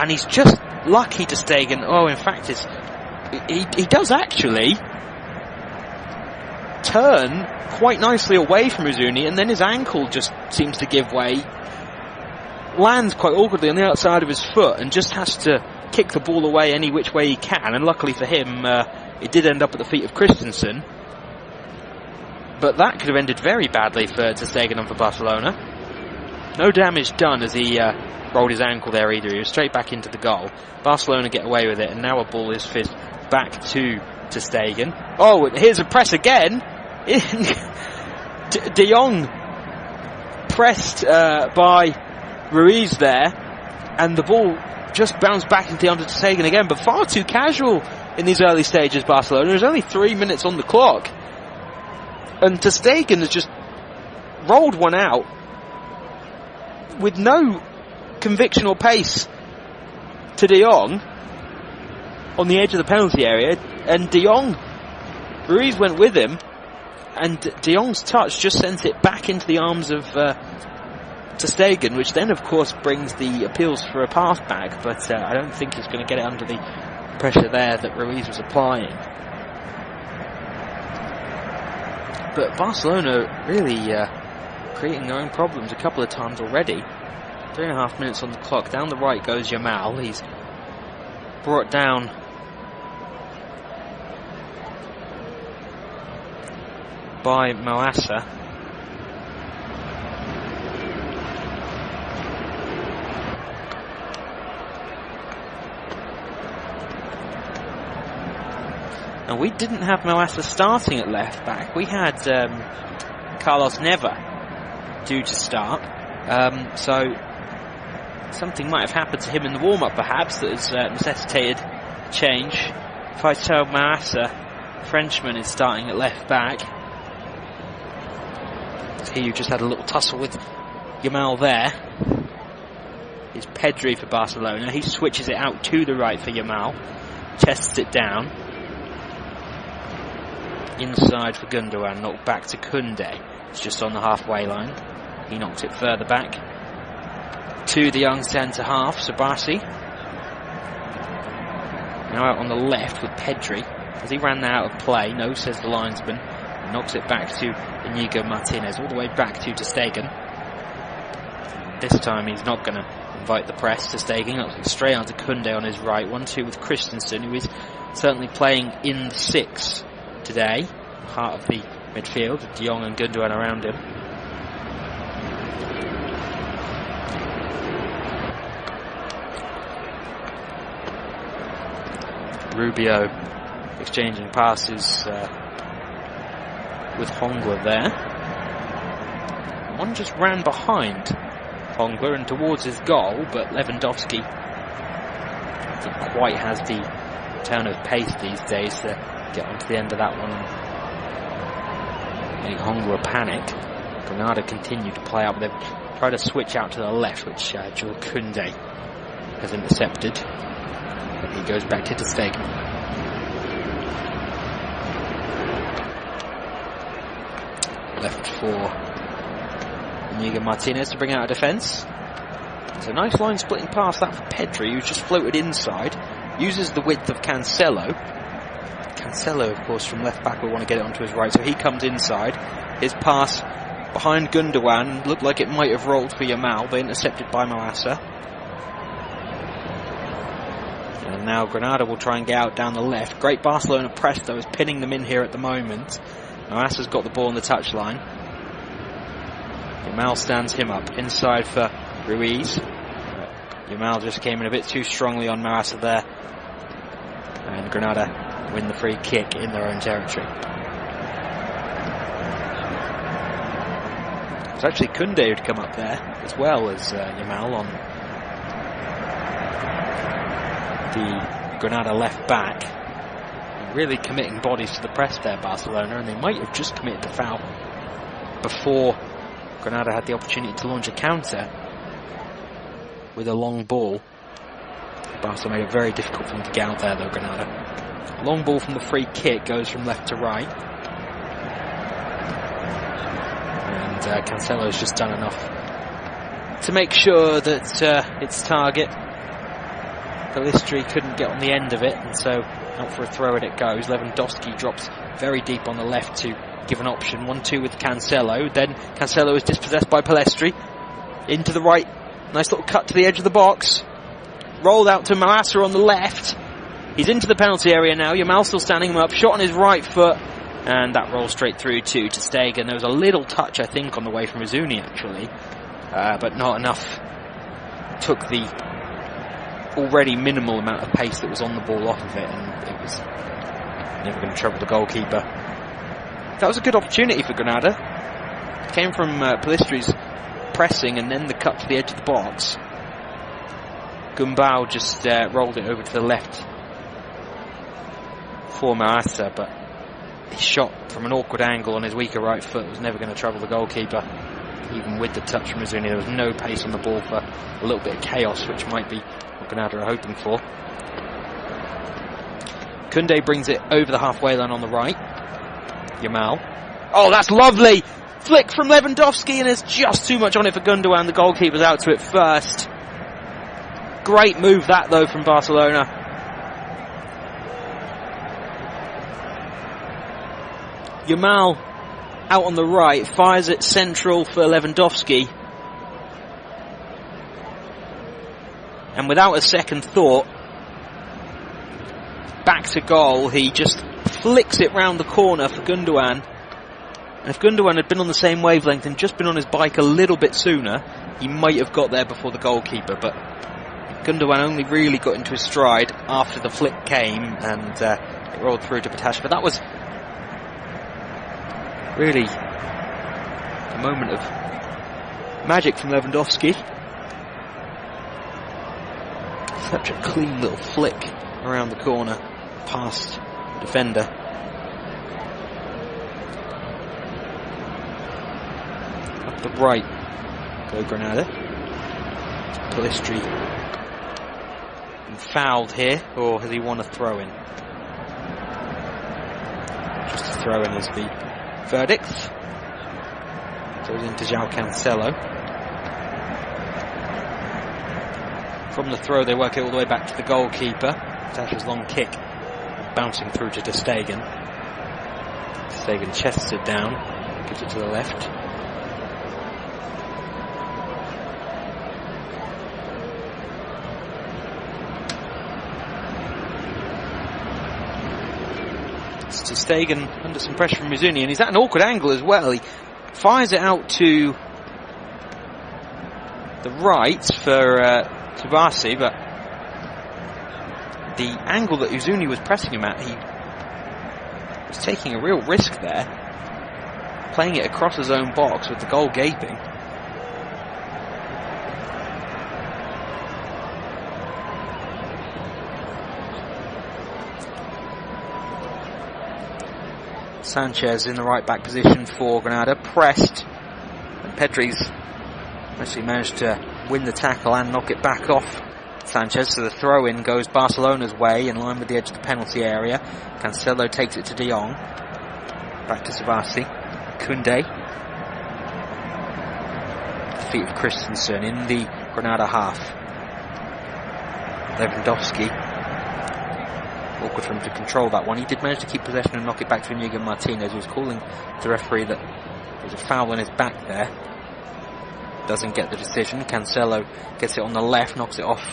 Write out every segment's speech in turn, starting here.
And he's just lucky to Stegen. Oh, in fact, he does actually turn quite nicely away from Uzuni, and then his ankle just seems to give way. Lands quite awkwardly on the outside of his foot and just has to kick the ball away any which way he can. And luckily for him, it did end up at the feet of Christensen. But that could have ended very badly for ter Stegen and for Barcelona. No damage done as he rolled his ankle there either. He was straight back into the goal. Barcelona get away with it, and now a ball is fizzed back to ter Stegen. Oh, here's a press again. De Jong pressed by Ruiz there, and the ball just bounced back into the arms of ter Stegen again, but far too casual in these early stages, Barcelona. There's only 3 minutes on the clock, and ter Stegen has just rolled one out with no conviction or pace to De Jong on the edge of the penalty area, and De Jong, Ruiz went with him, and De Jong's touch just sent it back into the arms of ter Stegen, which then of course brings the appeals for a pass back, but I don't think he's going to get it under the pressure there that Ruiz was applying. But Barcelona really creating their own problems a couple of times already. 3.5 minutes on the clock. Down the right goes Yamal. He's brought down by Moassa. And we didn't have Moassa starting at left back. We had Carlos Neva due to start. So something might have happened to him in the warm-up perhaps that has necessitated a change. Faisal Moassa, Frenchman, is starting at left back. He who just had a little tussle with Yamal there is Pedri for Barcelona. He switches it out to the right for Yamal, chests it down inside for Gundogan, knocked back to Koundé. It's just on the halfway line. He knocks it further back to the young centre-half, Sabasi. Now out on the left with Pedri. As he ran out of play, no, says the linesman. He knocks it back to Inigo Martinez, all the way back to ter Stegen. This time he's not going to invite the press. Ter Stegen knocks it straight onto Koundé on his right. 1-2 with Christensen, who is certainly playing in the 6 today. Heart of the midfield with De Jong and Gundogan around him. Rubio exchanging passes with Hongler there. One just ran behind Hongler and towards his goal, but Lewandowski doesn't quite has the turn of pace these days to get onto the end of that one and make Hongler panic. Granada continued to play out, but they've tried to switch out to the left, which Jules Koundé has intercepted. But he goes back to ter Stegen. Left for Inigo Martinez to bring out a defence. It's a nice line splitting pass that for Pedri, who's just floated inside. Uses the width of Cancelo. Cancelo, of course, from left back will want to get it onto his right, so he comes inside. His pass behind Gundogan looked like it might have rolled for Yamal, but intercepted by Moassa. And now Granada will try and get out down the left. Great Barcelona press, though, is pinning them in here at the moment. Moassa's got the ball on the touchline. Yamal stands him up inside for Ruiz. Yamal just came in a bit too strongly on Moassa there. And Granada win the free kick in their own territory. It was actually Koundé who'd come up there, as well as Yamal on the Granada left back. Really committing bodies to the press there, Barcelona, and they might have just committed the foul before Granada had the opportunity to launch a counter with a long ball. Barca made it very difficult for them to get out there, though, Granada. Long ball from the free kick goes from left to right. And Cancelo's just done enough to make sure that its target Pellistri couldn't get on the end of it, and so out for a throw in it goes. Lewandowski drops very deep on the left to give an option. 1-2 with Cancelo. Then Cancelo is dispossessed by Pellistri. Into the right. Nice little cut to the edge of the box. Rolled out to Marassa on the left. He's into the penalty area now. Yamal still standing him up. Shot on his right foot. And that rolls straight through to Stegen. There was a little touch, I think, on the way from Izuni, actually. But not enough. Took the already minimal amount of pace that was on the ball off of it, and it was never going to trouble the goalkeeper. That was a good opportunity for Granada. It came from Pellistri's pressing and then the cut to the edge of the box. Gumbau just rolled it over to the left for Marassa, but his shot from an awkward angle on his weaker right foot was never going to trouble the goalkeeper. Even with the touch from Izuni, there was no pace on the ball for a little bit of chaos, which might be what Granada are hoping for. Koundé brings it over the halfway line on the right. Yamal. Oh, that's lovely! Flick from Lewandowski, and there's just too much on it for Gundogan. The goalkeeper's out to it first. Great move that, though, from Barcelona. Yamal out on the right, fires it central for Lewandowski. And without a second thought, back to goal, he just flicks it round the corner for Gundogan. And if Gundogan had been on the same wavelength and just been on his bike a little bit sooner, he might have got there before the goalkeeper. But Gundogan only really got into his stride after the flick came, and it rolled through to Batash. But that was really a moment of magic from Lewandowski. Such a clean little flick around the corner past the defender. Up the right go Granada. Pellistri been fouled here, or has he won a throw-in? Just a throw-in is the verdict. Goes into João Cancelo. From the throw, they work it all the way back to the goalkeeper. Tasha's long kick bouncing through to Stegen. Stegen chests it down, gives it to the left. To Stegen under some pressure from Izuni, and he's at an awkward angle as well. He fires it out to the right for Subasi, but the angle that Izuni was pressing him at, he was taking a real risk there, playing it across his own box with the goal gaping. Sanchez in the right back position for Granada, pressed, and Pedri's actually managed to win the tackle and knock it back off Sanchez, so the throw-in goes Barcelona's way in line with the edge of the penalty area. Cancelo takes it to De Jong, back to Subasi. Koundé, the feet of Christensen in the Granada half. Lewandowski, awkward for him to control that one. He did manage to keep possession and knock it back to Inigo Martinez, who was calling to the referee that there was a foul on his back there. Doesn't get the decision. Cancelo gets it on the left, knocks it off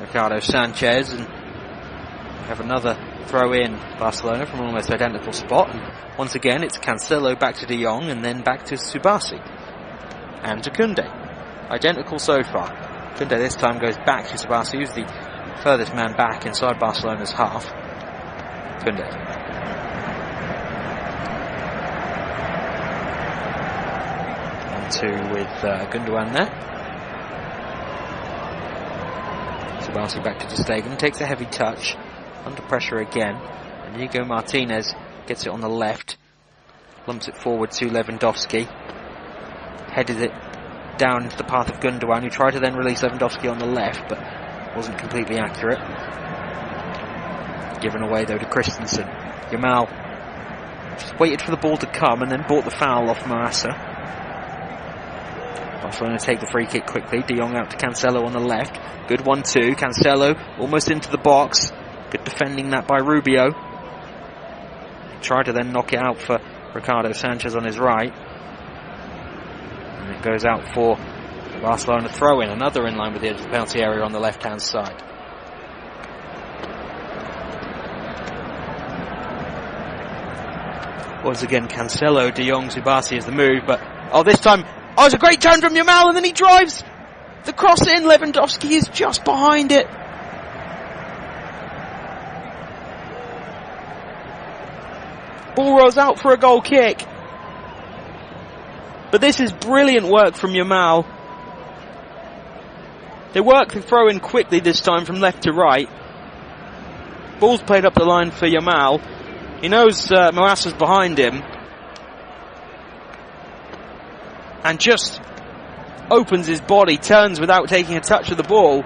Ricardo Sanchez, and we have another throw in Barcelona from an almost identical spot. And once again, it's Cancelo back to De Jong and then back to Subasi and to Koundé. Identical so far. Koundé this time goes back to Subasi, who's the furthest man back inside Barcelona's half. Koundé. And two with Gundogan there. Subasi back to Stegen, takes a heavy touch, under pressure again. And Inigo Martinez gets it on the left, lumps it forward to Lewandowski, headed it down into the path of Gundogan, who tried to then release Lewandowski on the left, but wasn't completely accurate. Given away though to Christensen. Yamal just waited for the ball to come and then bought the foul off Marassa. Barcelona take the free kick quickly. De Jong out to Cancelo on the left. Good 1-2. Cancelo almost into the box. Good defending that by Rubio. He tried to then knock it out for Ricardo Sanchez on his right. And it goes out for Barcelona throw-in. Another in line with the edge of the penalty area on the left-hand side. Once again, Cancelo, De Jong, Subasi is the move, but this time, it's a great turn from Yamal, and then he drives the cross in. Lewandowski is just behind it. Ball rolls out for a goal kick. But this is brilliant work from Yamal. They work the throw in quickly this time from left to right. Ball's played up the line for Yamal. He knows Moassa's behind him. And just opens his body, turns without taking a touch of the ball.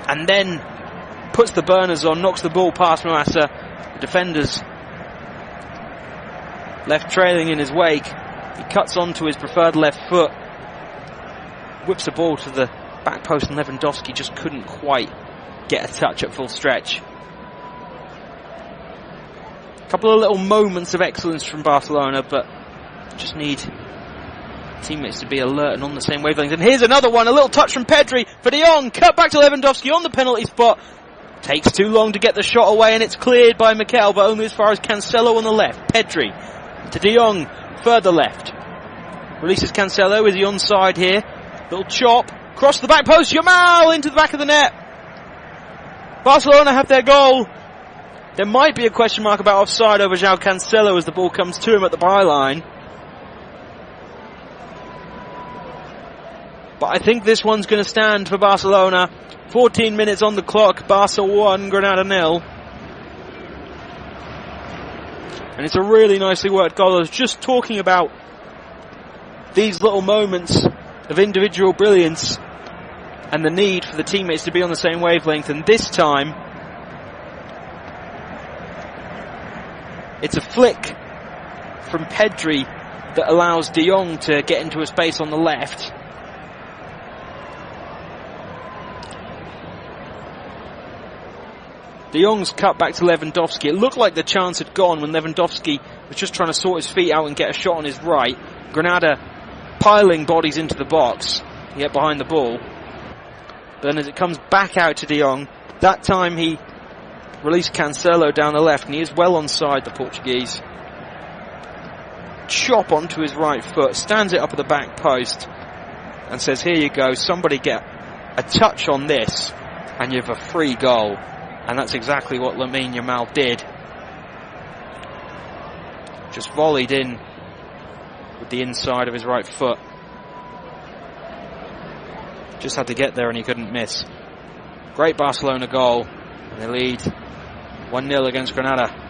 And then puts the burners on, knocks the ball past Moassa. The defenders left trailing in his wake. He cuts onto his preferred left foot. Whips the ball to the back post, and Lewandowski just couldn't quite get a touch at full stretch. A couple of little moments of excellence from Barcelona, but just need teammates to be alert and on the same wavelength. And here's another one, a little touch from Pedri for De Jong. Cut back to Lewandowski on the penalty spot. Takes too long to get the shot away, and it's cleared by Mikel, but only as far as Cancelo on the left. Pedri to De Jong, further left. Releases Cancelo. Is he onside here? Little chop. Cross the back post. Yamal into the back of the net. Barcelona have their goal. There might be a question mark about offside over João Cancelo as the ball comes to him at the byline. But I think this one's going to stand for Barcelona. 14 minutes on the clock. Barca 1, Granada 0. And it's a really nicely worked goal. I was just talking about these little moments of individual brilliance and the need for the teammates to be on the same wavelength. And this time, it's a flick from Pedri that allows De Jong to get into a space on the left. De Jong's cut back to Lewandowski. It looked like the chance had gone when Lewandowski was just trying to sort his feet out and get a shot on his right. Granada piling bodies into the box to get behind the ball. But then as it comes back out to De Jong, that time he released Cancelo down the left, and he is well onside, the Portuguese. Chop onto his right foot, stands it up at the back post, and says, here you go, somebody get a touch on this, and you have a free goal. And that's exactly what Lamine Yamal did. Just volleyed in with the inside of his right foot. Just had to get there and he couldn't miss. Great Barcelona goal. And they lead 1-0 against Granada.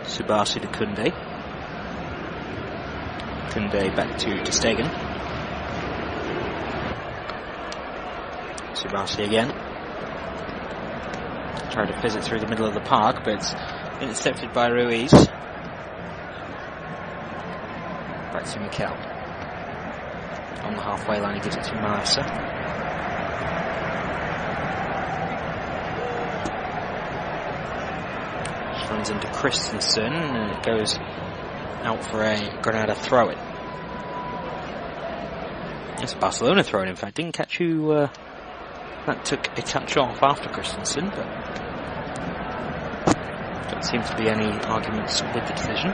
Subasi to Koundé. Koundé back to Stegen. Subasi again. Tried to fizz it through the middle of the park, but it's intercepted by Ruiz. Back to Mikel. On the halfway line, he gives it to Moassa. Runs into Christensen, and it goes out for a Granada throw-in. It's a Barcelona throw-in, in fact. Didn't catch who that took a touch off after Christensen, but don't seem to be any arguments with the decision.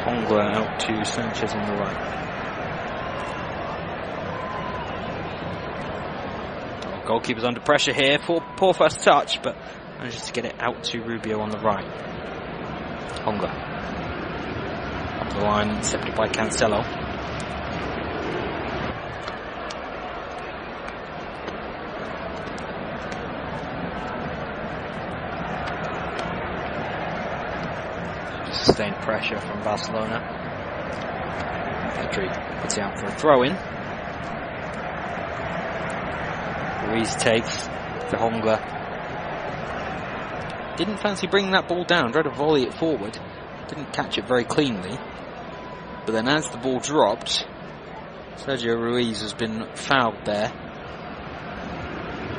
Hongler out to Sanchez on the right. Goalkeeper's under pressure here. Poor first touch, but manages to get it out to Rubio on the right. Honga. Up the line, intercepted by Cancelo. Sustained pressure from Barcelona. Pedri puts it out for a throw-in. Ruiz takes to Honga. Didn't fancy bringing that ball down, tried to volley it forward. Didn't catch it very cleanly. But then as the ball dropped, Sergio Ruiz has been fouled there.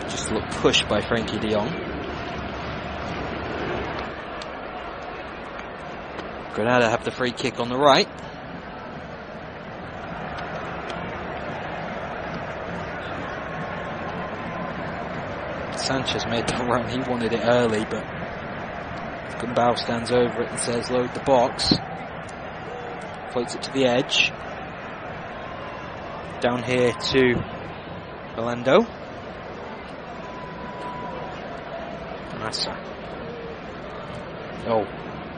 Just a little push by Frankie de Jong. Granada have the free kick on the right. Sanchez made the run, he wanted it early, but Gumbau stands over it and says load the box. Floats it to the edge. Down here to Orlando. Massa. Oh,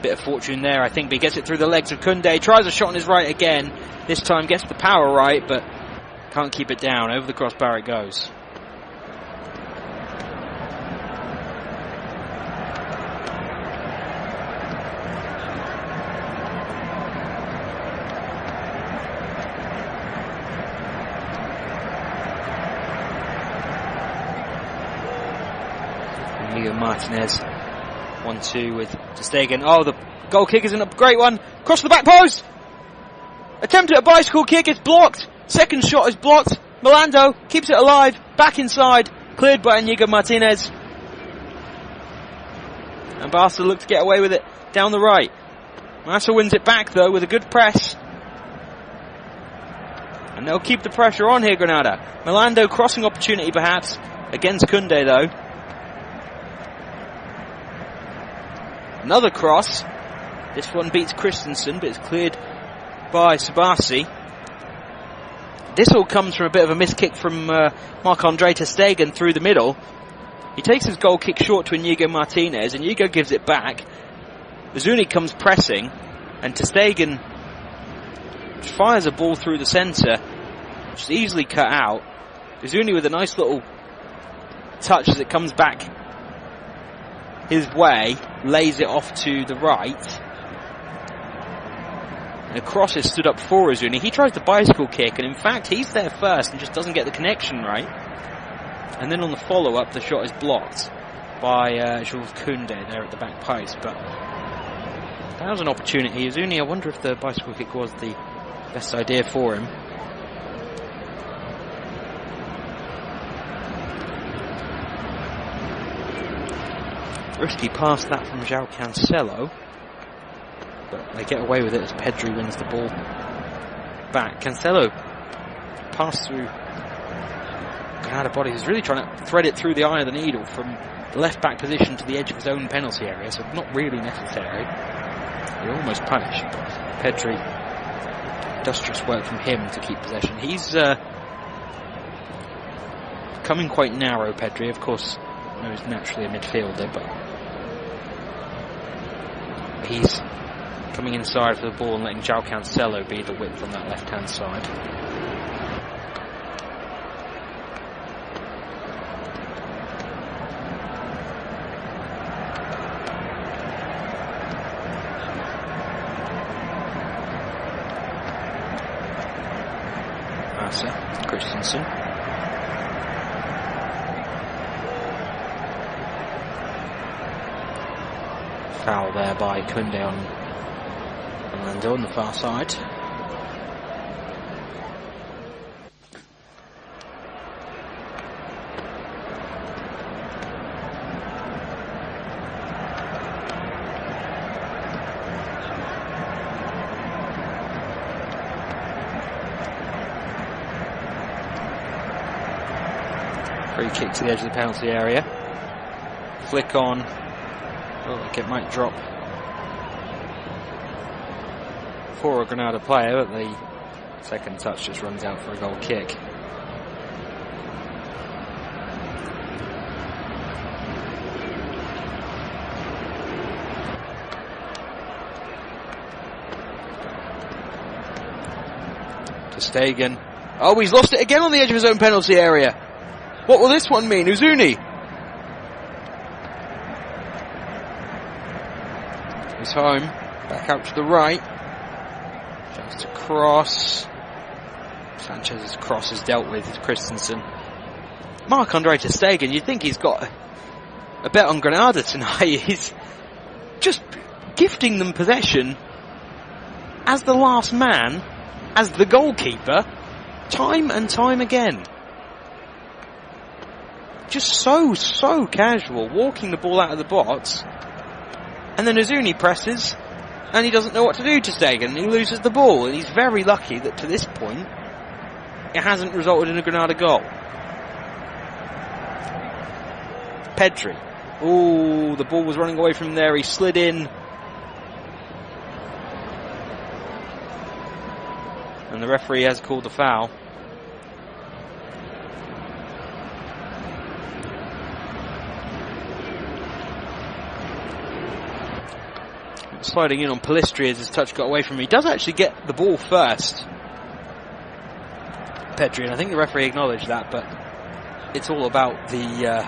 bit of fortune there, I think, but he gets it through the legs of Koundé. Tries a shot on his right again. This time gets the power right, but can't keep it down. Over the crossbar it goes. Martinez 1-2 with Ter Stegen. Oh, the goal kick isn't a great one. Cross the back post. Attempt at a bicycle kick. It's blocked. Second shot is blocked. Melando keeps it alive. Back inside. Cleared by Inigo Martinez. And Barca look to get away with it down the right. Massa wins it back though with a good press. And they'll keep the pressure on here, Granada. Melando crossing opportunity perhaps against Koundé though. Another cross. This one beats Christensen, but it's cleared by Sabasi. This all comes from a bit of a missed kick from Marc-Andre Ter Stegen through the middle. He takes his goal kick short to Inigo Martinez. Inigo gives it back. Zuni comes pressing, and Ter Stegen fires a ball through the centre, which is easily cut out. Zuni with a nice little touch as it comes back his way, lays it off to the right. And the cross is stood up for Zuni. He tries the bicycle kick, and in fact he's there first and just doesn't get the connection right. And then on the follow-up, the shot is blocked by Jules Koundé there at the back post. But that was an opportunity. Zuni, I wonder if the bicycle kick was the best idea for him. Risky pass that from João Cancelo, but they get away with it as Pedri wins the ball back. Cancelo passed through Granada body. He's really trying to thread it through the eye of the needle from the left back position to the edge of his own penalty area, so not really necessary. You're almost punished, but Pedri, industrious work from him to keep possession. He's coming quite narrow, Pedri. Of course, he's naturally a midfielder, but he's coming inside for the ball and letting João Cancelo be the width on that left-hand side. Barca, Christensen. Foul there by Koundé on Orlando on the far side. Free kick to the edge of the penalty area. Flick on. Look like it might drop for a Granada player, but the second touch just runs out for a goal kick. Stegen. Oh, he's lost it again on the edge of his own penalty area. What will this one mean? Uzuni. He's home. Back out to the right. Just to cross. Sanchez's cross is dealt with. Christensen. Marc-Andre ter Stegen. You'd think he's got a bet on Granada tonight. He's just gifting them possession as the last man, as the goalkeeper, time and time again. Just so casual, walking the ball out of the box, and then Uzuni presses, and he doesn't know what to do to Stegen, and he loses the ball, and he's very lucky that to this point, it hasn't resulted in a Granada goal. Pedri. Ooh, the ball was running away from there, he slid in. And the referee has called the foul. Sliding in on Pellistri as his touch got away from him. He does actually get the ball first, Pedri, and I think the referee acknowledged that, but it's all about the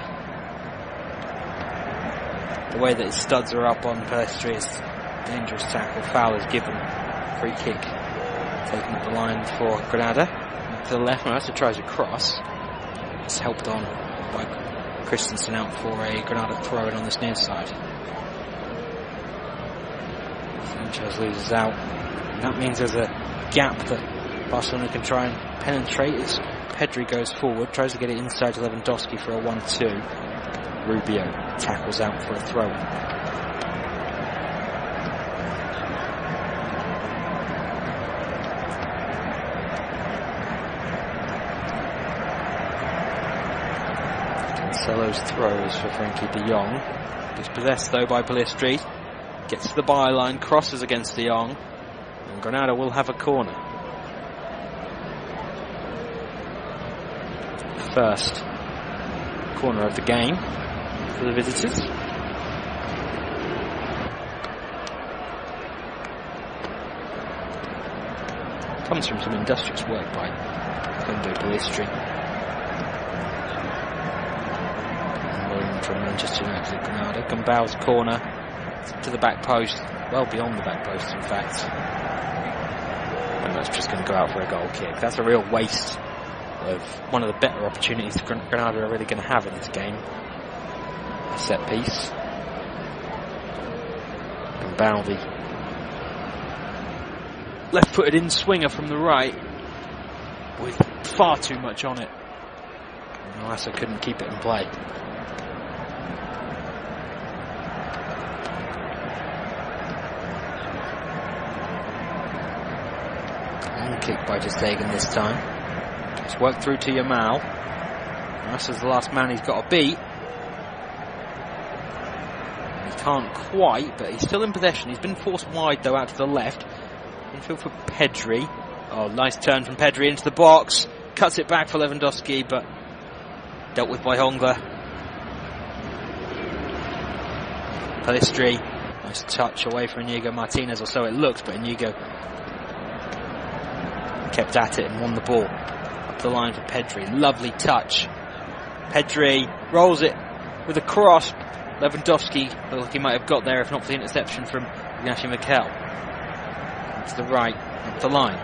way that his studs are up on Pellistri. It's dangerous tackle. Foul is given. Free kick taken up the line for Granada. To the left, Morata tries a cross. It's helped on by Christensen out for a Granada throw-in on this near side. Sanchez loses out. And that means there's a gap that Barcelona can try and penetrate as Pedri goes forward, tries to get it inside to Lewandowski for a 1-2. Rubio tackles out for a throw-in. Cancelo's throws for Frankie de Jong. Gets possessed though by Pellistri. Gets to the byline, crosses against de Jong, and Granada will have a corner. First corner of the game for the visitors. Comes from some industrious work by Kondo Pellistri. From Manchester United at Granada. Gumbao's corner to the back post, well beyond the back post in fact, and that's just going to go out for a goal kick. That's a real waste of one of the better opportunities Granada are really going to have in this game. A set piece. Gumbao, the left-footed in-swinger from the right, with far too much on it. Morata couldn't keep it in play. Kick by ter Stegen this time. It's worked through to Yamal. Morata's the last man he's got to beat. He can't quite, but he's still in possession. He's been forced wide though out to the left. Infield for Pedri. Oh, nice turn from Pedri into the box. Cuts it back for Lewandowski, but dealt with by Hongler. Pellistri. Nice touch away from Inigo Martinez, or so it looks, but Inigo kept at it and won the ball. Up the line for Pedri. Lovely touch. Pedri rolls it with a cross. Lewandowski looked like he might have got there if not for the interception from Ignacio Miquel. To the right, up the line.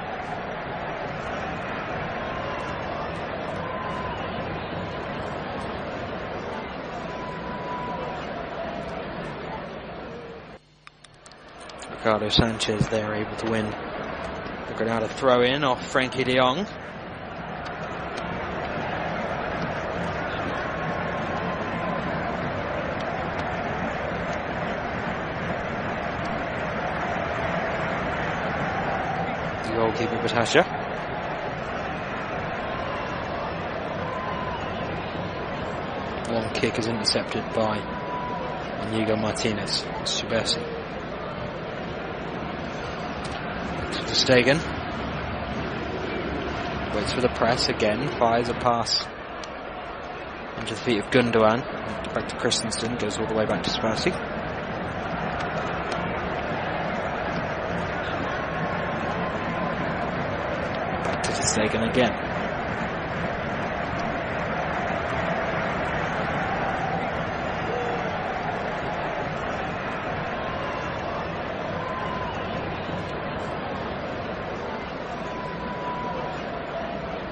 Ricardo Sanchez there able to win. Granada throw in off Frankie de Jong. The goalkeeper Batasha. Long kick is intercepted by Inigo Martinez. Subesi. To Stegen. Waits for the press again, fires a pass into the feet of Gundogan. Back to Christensen, goes all the way back to Subasi. Back to ter Stegen again.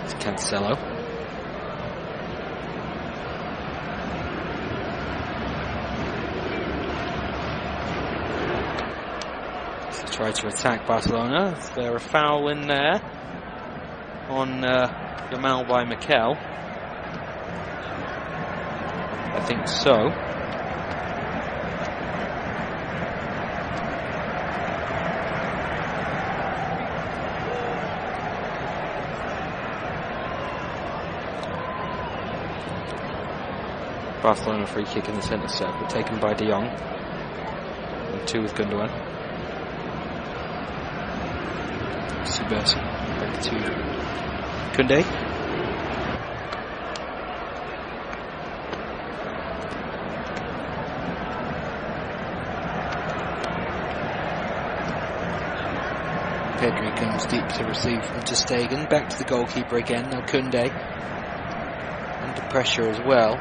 It's Cancelo. Try to attack Barcelona. Is there a foul in there on Gamal by Mikel? I think so. Barcelona free kick in the centre circle, taken by De Jong. And 2 with Gundogan. Subversi back to Koundé. Pedri comes deep to receive from Ter Stegen. Back to the goalkeeper again. Now Koundé under pressure as well.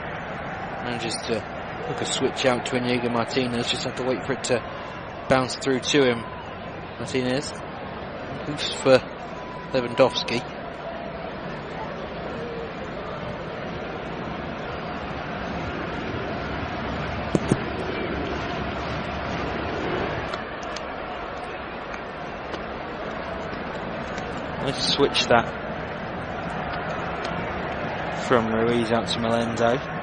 Manages to look a switch out to Inigo Martinez. Just have to wait for it to bounce through to him. Martinez. Loose for Lewandowski. Let's switch that from Ruiz out to Melendo.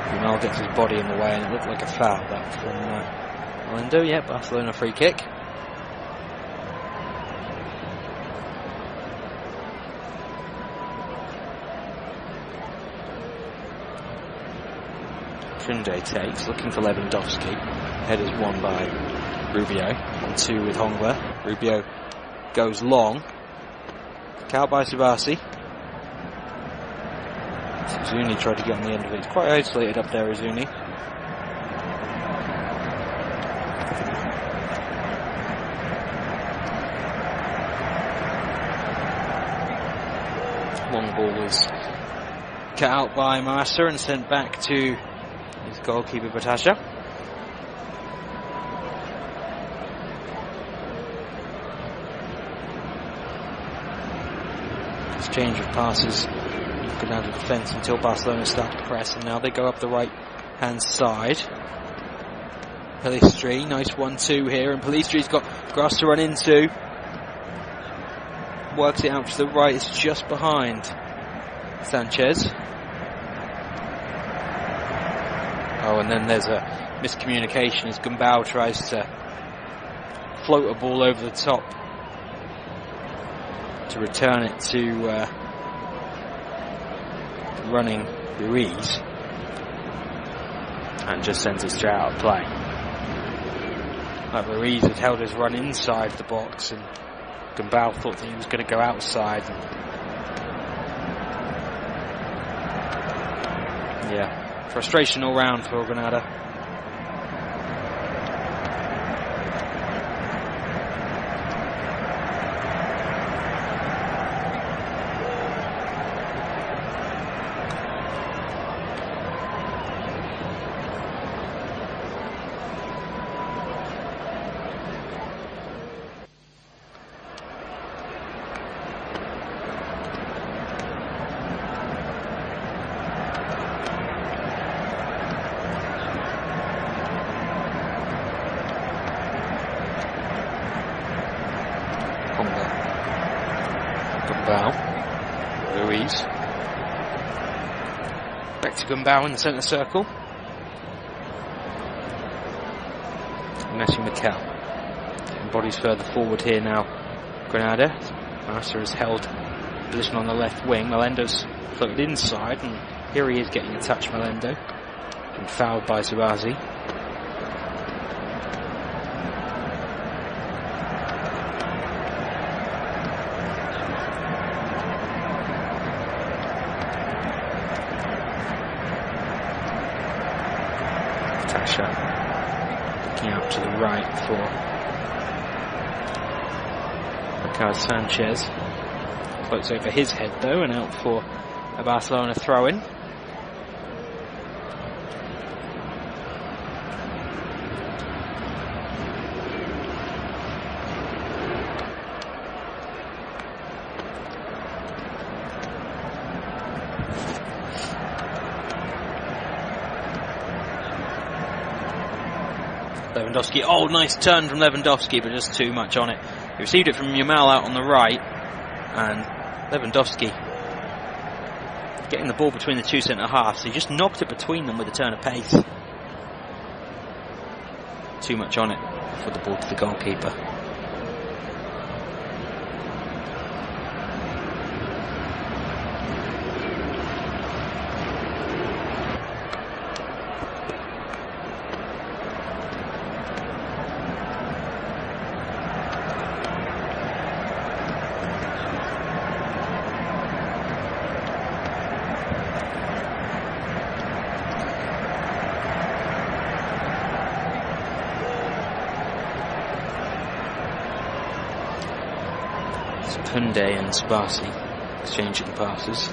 Gamal gets his body in the way and it looked like a foul that from Melendo. Yeah, Barcelona free kick. Koundé takes, looking for Lewandowski. Headers won by Rubio. 1-2 with Hongler. Rubio goes long. Out by Subasi. Zuni tried to get on the end of it. It's quite isolated up there, Zuni. Long ball was cut out by Massa and sent back to his goalkeeper Batasha. Exchange of passes. Looking out of defence until Barcelona start to press, and now they go up the right hand side. Pelistri, nice 1-2 here, and Pelistri's got grass to run into. Works it out to the right, it's just behind Sanchez. Oh, and then there's a miscommunication as Gumbau tries to float a ball over the top to return it to running Ruiz, and just sends it straight out of play. Like Ruiz had held his run inside the box, and Gumbau thought that he was going to go outside. Yeah, frustration all round for Granada. Ruiz. Back to Gumbau in the centre circle. Messi Mikel. Getting bodies further forward here now. Granada. Massa has held position on the left wing. Melendo's floated inside, and here he is getting a touch, Melendo. And fouled by Subasi. Looking out to the right for Ricardo Sanchez. Floats over his head though, and out for a Barcelona throw-in. Lewandowski, oh nice turn from Lewandowski, but just too much on it. He received it from Yamal out on the right, and Lewandowski getting the ball between the two centre-halves, he just knocked it between them with a turn of pace. Too much on it for the ball to the goalkeeper. Kunde and Sparsi exchanging passes.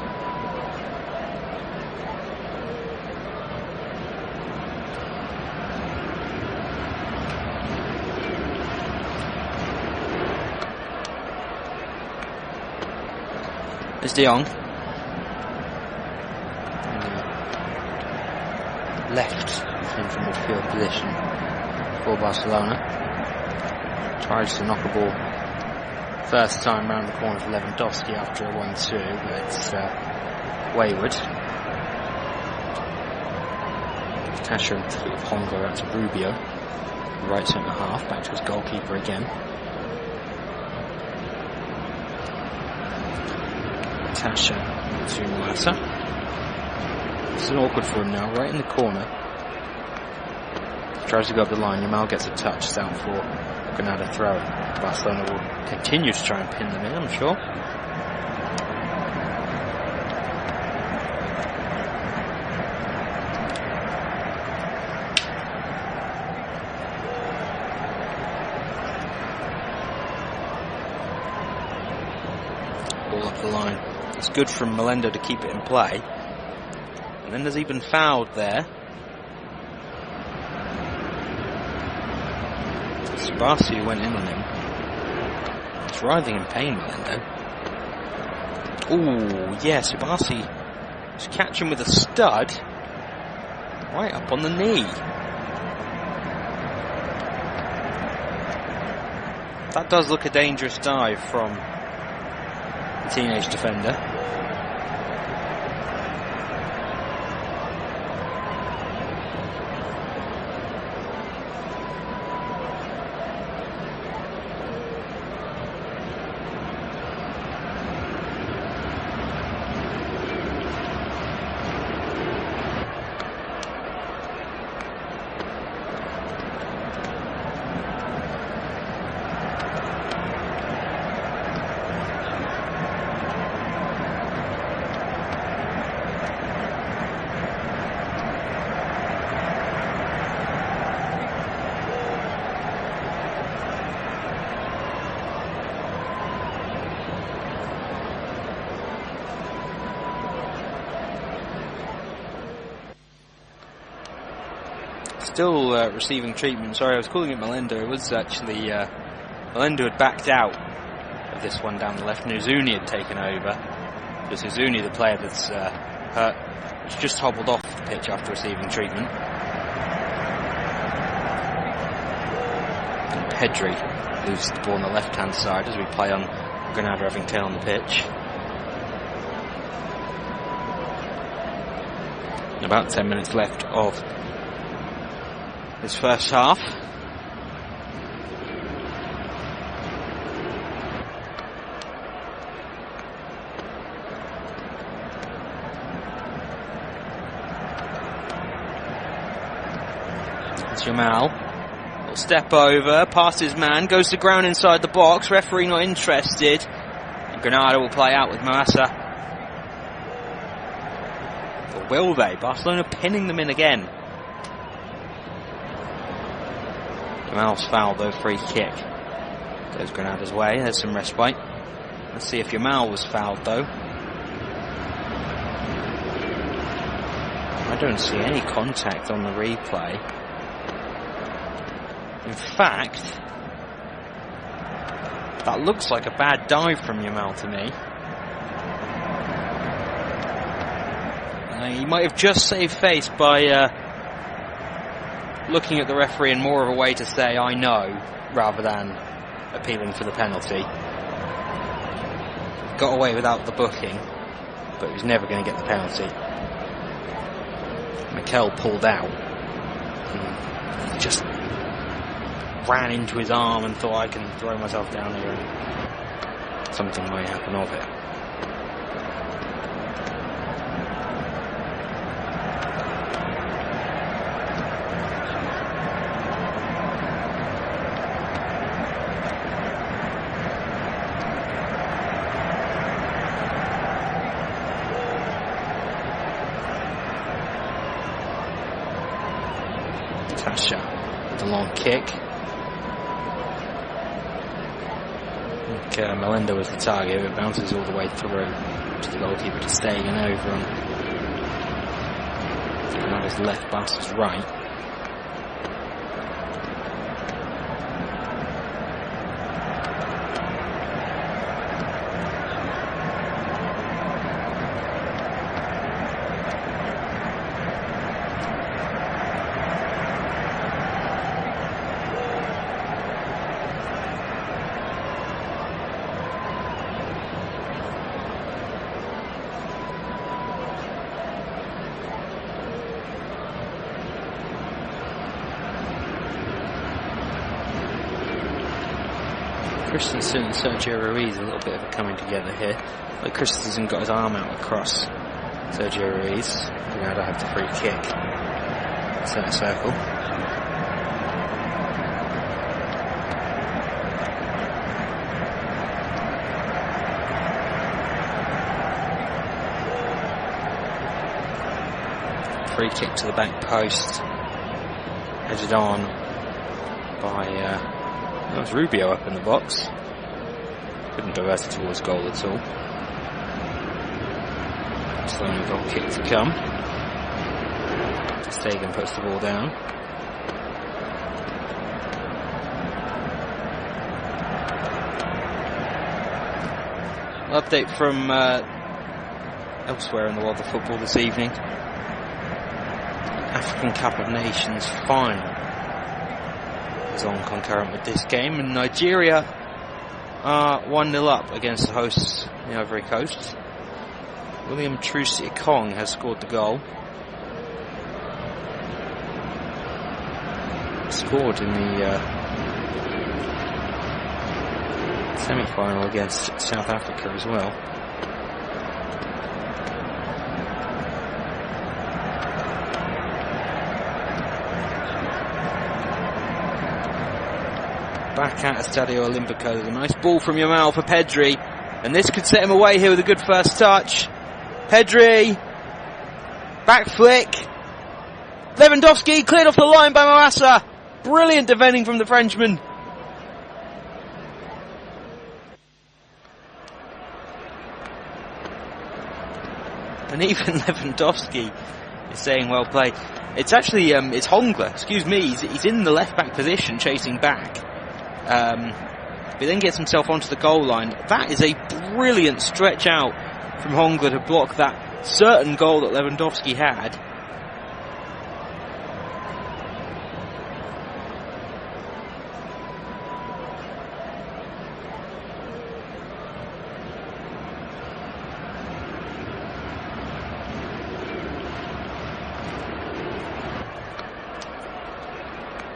There's De Jong. Left central midfield position for Barcelona. Tries to knock a ball first time round the corner for Lewandowski after a 1-2, but it's wayward. Tasha and Hongo out to Rubio, right centre half, back to his goalkeeper again. Tasha to Massa. It's an awkward for him now, right in the corner. Tries to go up the line, Yamal gets a touch, it's out for Granada throwing. Barcelona will continue to try and pin them in, I'm sure. Ball up the line. It's good from Melendo to keep it in play. And then there's even fouled there. Sparsi went in on him. He's writhing in pain, Melendo. Ooh, yeah, Sparsi just catch him with a stud right up on the knee. That does look a dangerous dive from the teenage defender. Still receiving treatment. Sorry, I was calling it Melendo. It was actually Melendo had backed out of this one down the left, and Uzuni had taken over. Just Uzuni, the player that's hurt, was just hobbled off the pitch after receiving treatment. And Pedri loses the ball on the left-hand side as we play on Granada having 10 on the pitch. About 10 minutes left of this first half. It's Yamal. Little step over, past his man, goes to ground inside the box. Referee not interested. And Granada will play out with Massa. Or will they? Barcelona pinning them in again. Jamal's foul though, free kick. Goes Granada's way, there's some respite. Let's see if Jamal was fouled though. I don't see any contact on the replay. In fact, that looks like a bad dive from Jamal to me. He might have just saved face by looking at the referee in more of a way to say, I know, rather than appealing for the penalty. Got away without the booking, but he was never going to get the penalty. Mikel pulled out and just ran into his arm and thought, I can throw myself down here and something might happen of it. The long kick. I think Melinda was the target. It bounces all the way through to the goalkeeper to Stegen over on Granada's left, Barca's right. Christensen and Sergio Ruiz, a little bit of a coming together here. Like Christensen got his arm out across Sergio Ruiz. Granada have the free kick. Centre circle. Free kick to the back post. Headed on by that was Rubio up in the box. Couldn't divert it towards goal at all. Slowly goal kick to come. Stegen puts the ball down. An update from elsewhere in the world of football this evening. African Cup of Nations final is on concurrent with this game, and Nigeria are 1-0 up against the hosts, the Ivory Coast. William Trusi-Ekong has scored the goal. Scored in the semi-final against South Africa as well. Back at Estadi Olímpic Lluís. A nice ball from Jamal for Pedri, and this could set him away here with a good first touch. Pedri, back flick. Lewandowski cleared off the line by Mawassa. Brilliant defending from the Frenchman. And even Lewandowski is saying well played. It's actually it's Hongler, excuse me. He's in the left back position chasing back. But then gets himself onto the goal line. That is a brilliant stretch out from Hongler to block that certain goal that Lewandowski had.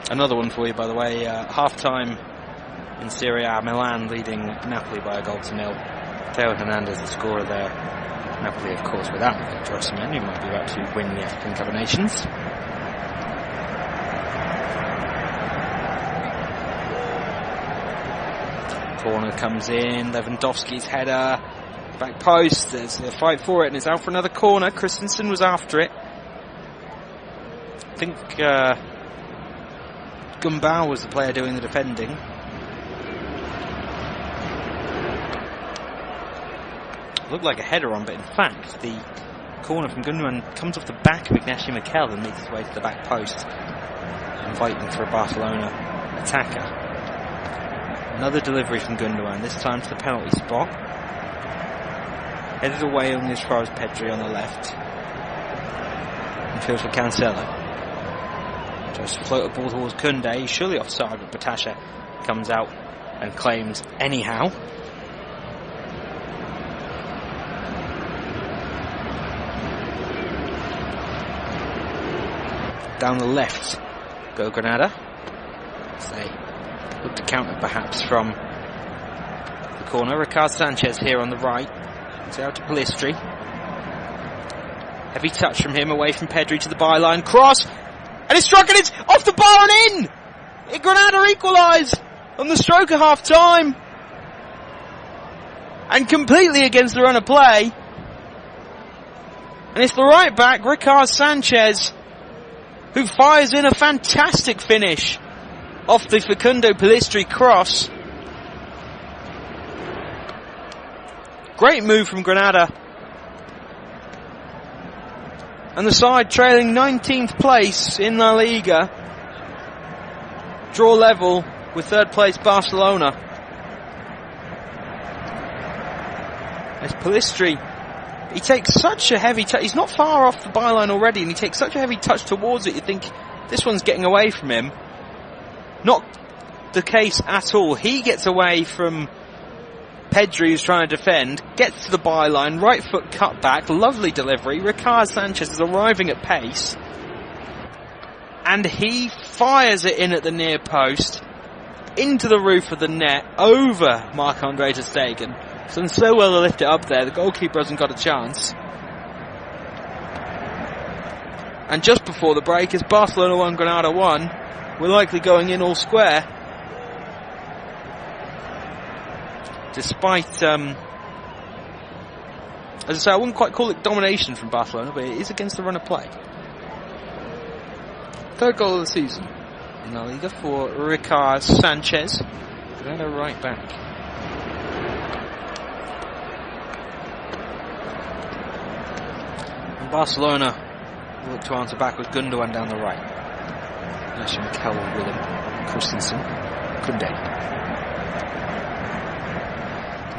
Another one for you, by the way. Half-time in Serie A, Milan leading Napoli by a goal to nil. Theo Hernandez, the scorer there. Napoli, of course, without Victor Osimhen, who might be about to win the African Cup of Nations. Corner comes in, Lewandowski's header, back post, there's a fight for it, and it's out for another corner. Christensen was after it. I think Gumbau was the player doing the defending. Looked like a header on, but in fact the corner from Gundogan comes off the back of Ignacio Miquel and makes its way to the back post, inviting for a Barcelona attacker. Another delivery from Gundogan, this time to the penalty spot. Headed away only as far as Pedri on the left. And feels for Cancelo. Just float a ball towards Koundé. He's surely offside, but Batasha comes out and claims anyhow. Down the left go Granada. As they look to counter perhaps from the corner. Ricard Sanchez here on the right. It's out to Pellistri. Heavy touch from him away from Pedri to the byline. Cross! And it's struck and it's off the bar and in! Granada equalise on the stroke of half time. And completely against the run of play. And it's the right back, Ricard Sanchez, who fires in a fantastic finish off the Facundo Pellistri cross. Great move from Granada. And the side trailing 19th place in La Liga. Draw level with third place Barcelona. As Pellistri, he takes such a heavy touch. He's not far off the byline already, and he takes such a heavy touch towards it. You think this one's getting away from him. Not the case at all. He gets away from Pedri, who's trying to defend, gets to the byline, right foot cut back, lovely delivery. Ricard Sanchez is arriving at pace, and he fires it in at the near post, into the roof of the net, over Marc-Andre ter Stegen. He's done so well to lift it up there, the goalkeeper hasn't got a chance. And just before the break, as Barcelona 1, Granada 1, we're likely going in all square. Despite, as I say, I wouldn't quite call it domination from Barcelona, but it is against the run of play. Third goal of the season in La Liga for Ricard Sanchez. Granada right back. And Barcelona will look to answer back with Gundogan down the right. Ignacio Miquel with him. Christensen. Koundé.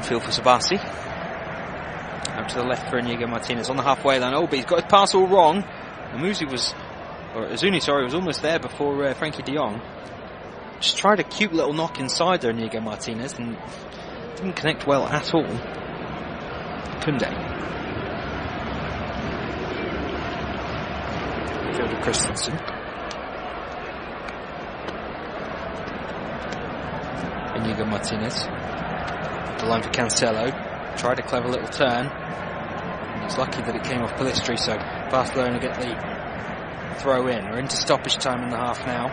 Field for Sabasi. Out to the left for Inigo Martinez on the halfway line. Oh, but he's got his pass all wrong. Azuni was almost there before Frankie de Jong. Just tried a cute little knock inside there, Inigo Martinez, and didn't connect well at all. Koundé. Field to Christensen. Inigo Martinez. The line for Cancelo. Tried a clever little turn. And he's lucky that it came off Pellistri, so Barcelona get the throw in. We're into stoppage time in the half now.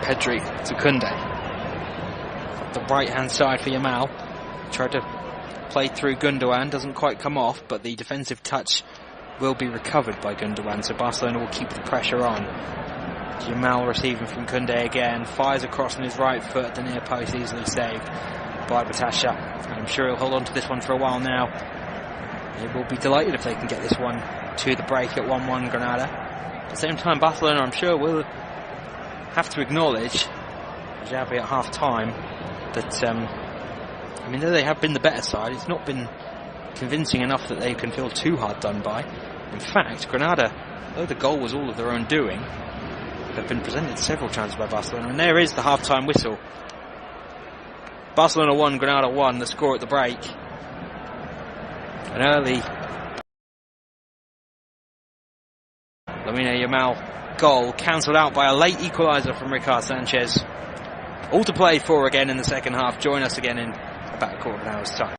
Pedri to Koundé. Got the right hand side for Yamal. Tried to play through Gundogan, doesn't quite come off, but the defensive touch will be recovered by Gundogan, so Barcelona will keep the pressure on. Yamal receiving from Koundé again, fires across on his right foot at the near post, easily saved by Batasha. I'm sure he'll hold on to this one for a while now. They will be delighted if they can get this one to the break at 1-1 Granada. At the same time, Barcelona, I'm sure, will have to acknowledge, Xavi at half time, that though they have been the better side, it's not been convincing enough that they can feel too hard done by. In fact, Granada, though the goal was all of their own doing, have been presented several chances by Barcelona, and there is the half-time whistle. Barcelona 1, Granada 1, the score at the break. An early Lamine Yamal goal cancelled out by a late equaliser from Ricard Sanchez. All to play for again in the second half. Join us again in about a quarter of an hour's time.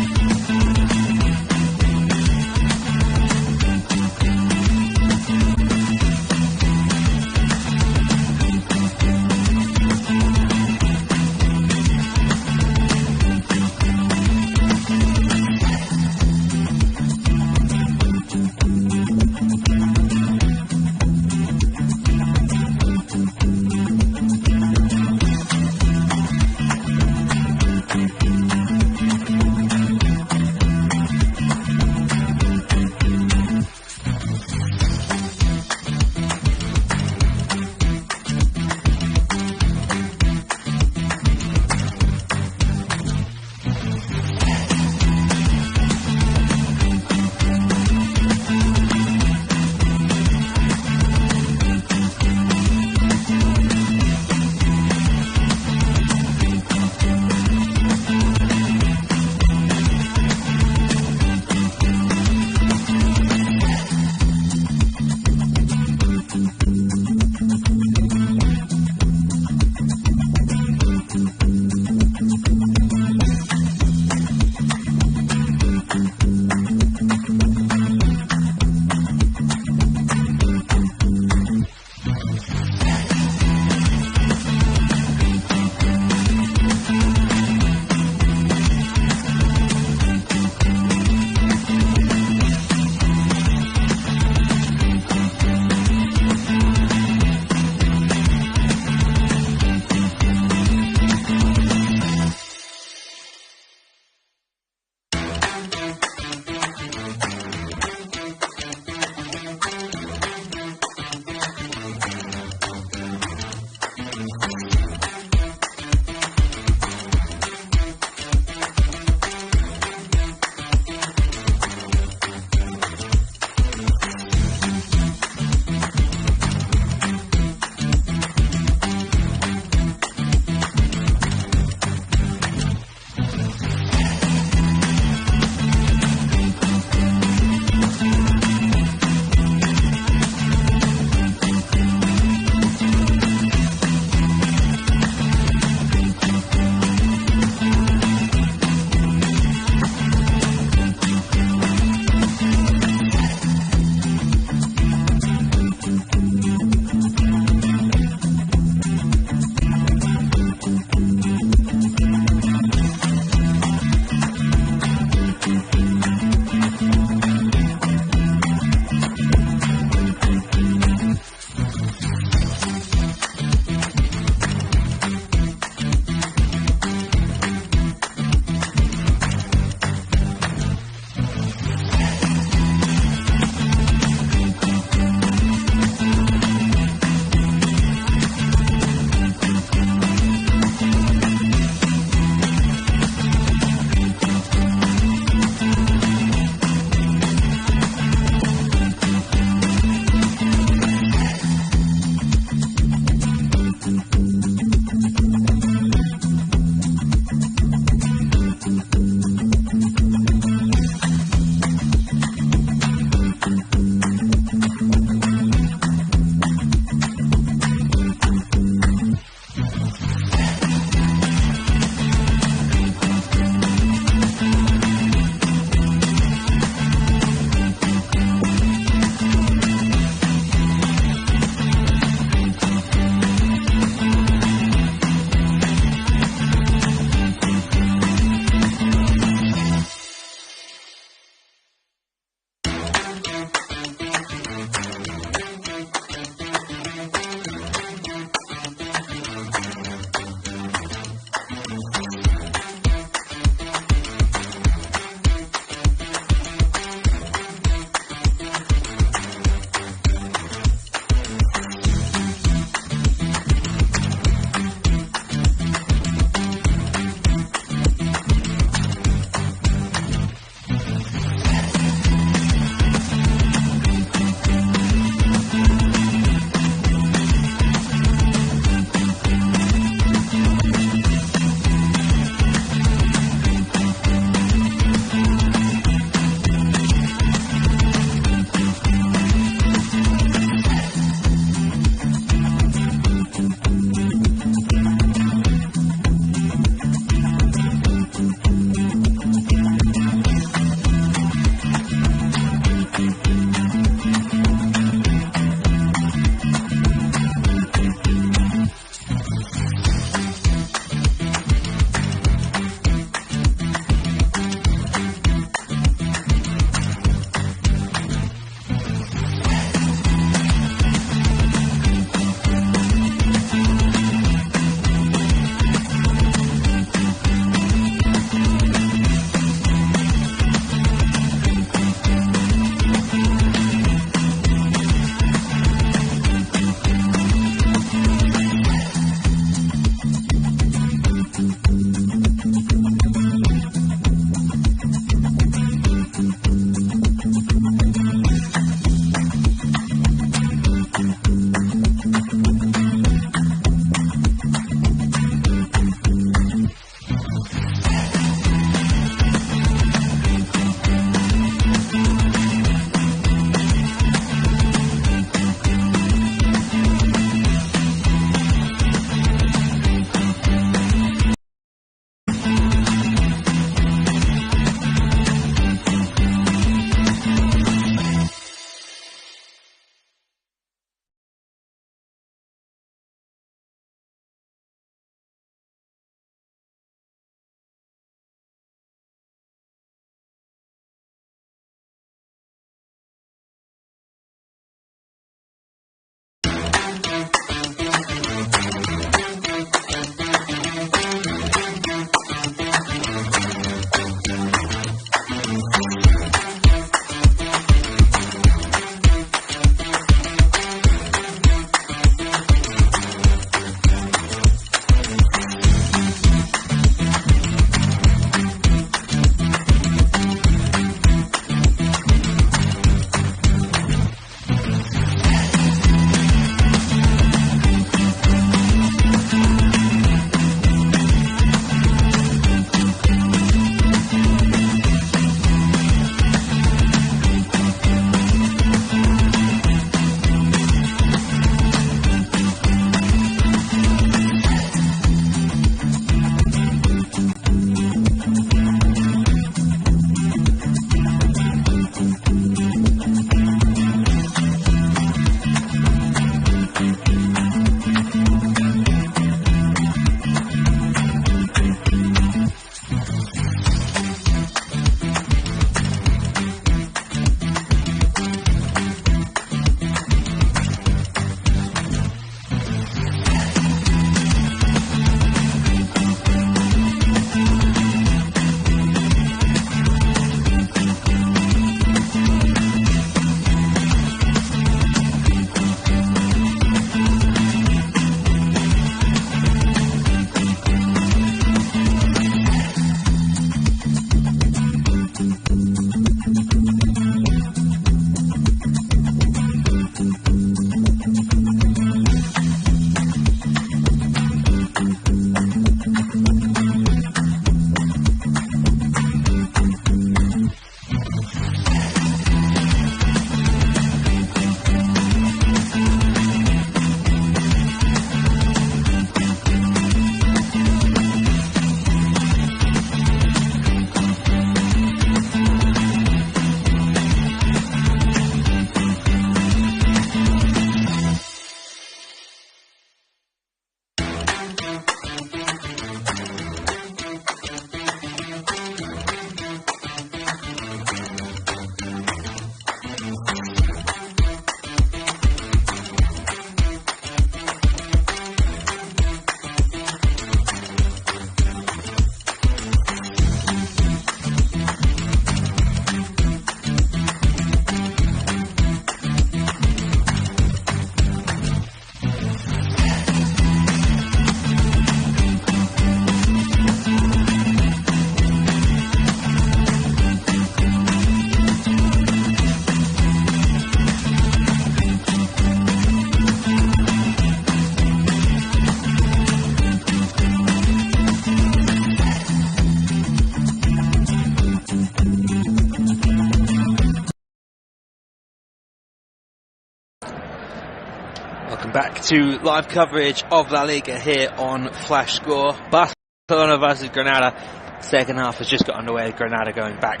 Back to live coverage of La Liga here on Flash Score. Barcelona versus Granada. Second half has just got underway. Granada going back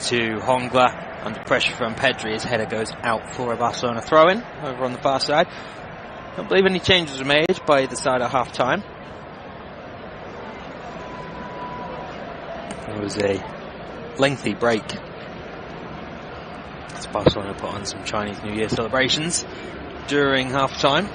to Hongla under pressure from Pedri. His header goes out for a Barcelona throw-in over on the far side. Don't believe any changes were made by either side at half time. There was a lengthy break as Barcelona put on some Chinese New Year celebrations during half time.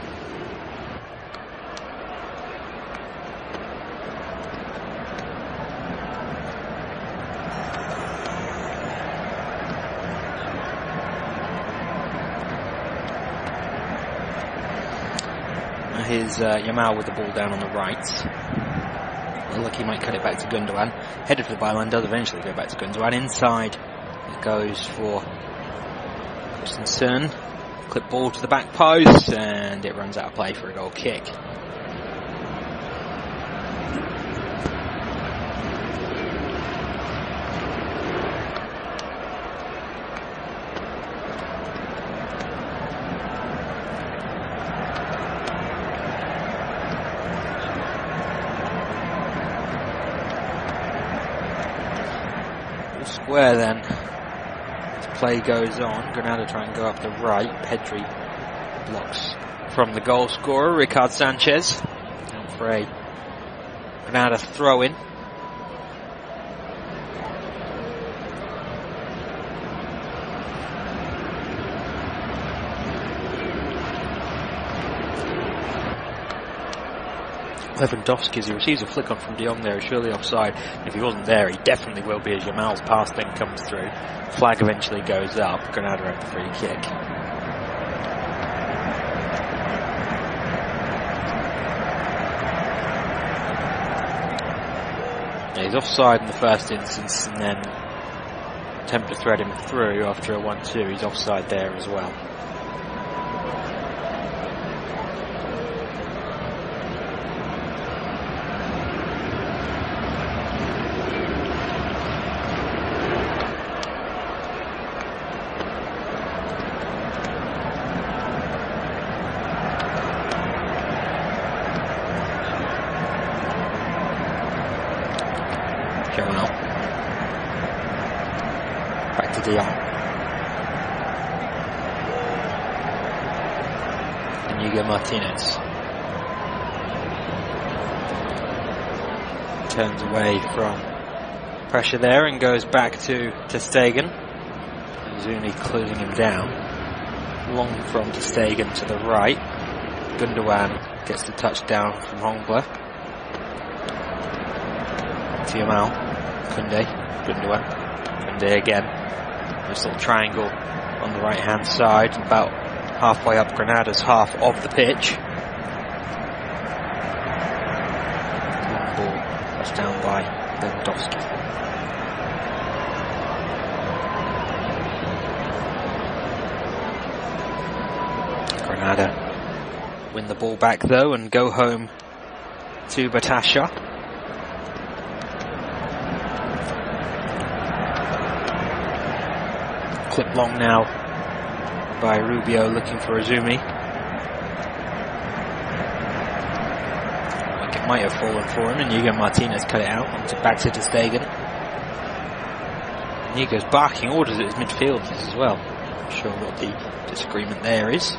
Here's Yamal with the ball down on the right. Look, he might cut it back to Gundogan. Headed for the byline, does eventually go back to Gundogan. Inside it goes for Christensen. Clip ball to the back post, and it runs out of play for a goal kick. Square then, as play goes on. Granada try and go up the right. Pedri blocks from the goal scorer, Ricard Sanchez. Out for a Granada throw-in. Lewandowski, as he receives a flick on from De Jong there, is surely offside. If he wasn't there, he definitely will be as Yamal's pass then comes through. Flag eventually goes up. Granada have the free kick. Yeah, he's offside in the first instance, and then attempt to thread him through after a 1-2. He's offside there as well. Back to De Jong. Inigo Martinez turns away from pressure there and goes back to Ter Stegen. Zuni closing him down. Long from Ter Stegen to the right. Gundogan gets the touchdown from Hongla. Yamal, Koundé, Gundogan, Koundé again. This little triangle on the right hand side, about halfway up Granada's half of the pitch. Long ball, touchdown by Lewandowski. Granada win the ball back though and go home to Batasha. Clip long now by Rubio looking for Azumi. Like it might have fallen for him, and Inigo Martinez cut it out back to Ter Stegen. Inigo's barking orders at his midfielders as well. Not sure what the disagreement there is.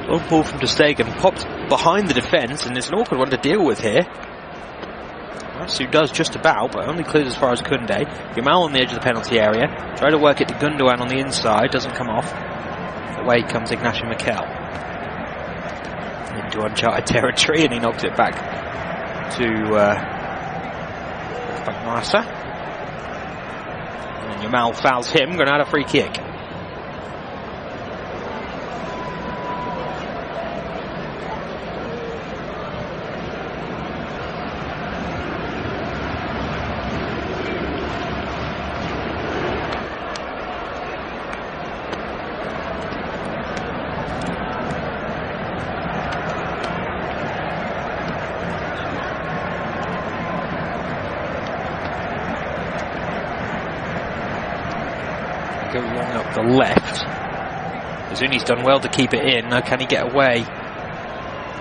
Long ball from Ter Stegen, popped behind the defence, and it's an awkward one to deal with here. Rasu does just about, but only clears as far as Koundé. Yamal on the edge of the penalty area. Try to work it to Gundogan on the inside, doesn't come off. Away comes Ignacio Miquel. Into uncharted territory, and he knocks it back to Marsa. And Yamal fouls him. Granada free kick. go long up the left. Zuni's done well to keep it in. Now, can he get away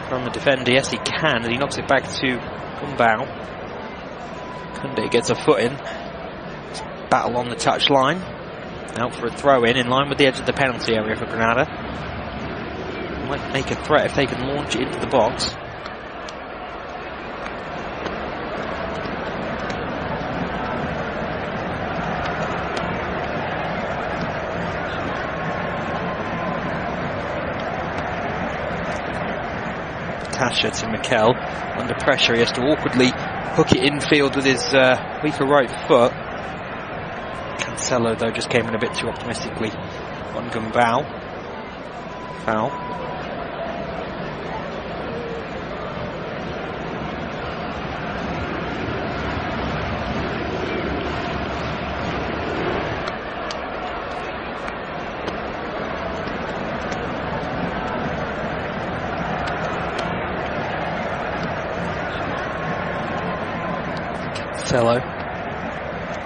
from the defender? Yes, he can, and he knocks it back to Gumbau. Kunde gets a foot in. Battle on the touchline. Out for a throw in line with the edge of the penalty area for Granada. Might make a threat if they can launch it into the box. Tasha to Mikel, under pressure, he has to awkwardly hook it infield with his weaker right foot. Cancelo though just came in a bit too optimistically on Gumbau. Foul. Cancelo,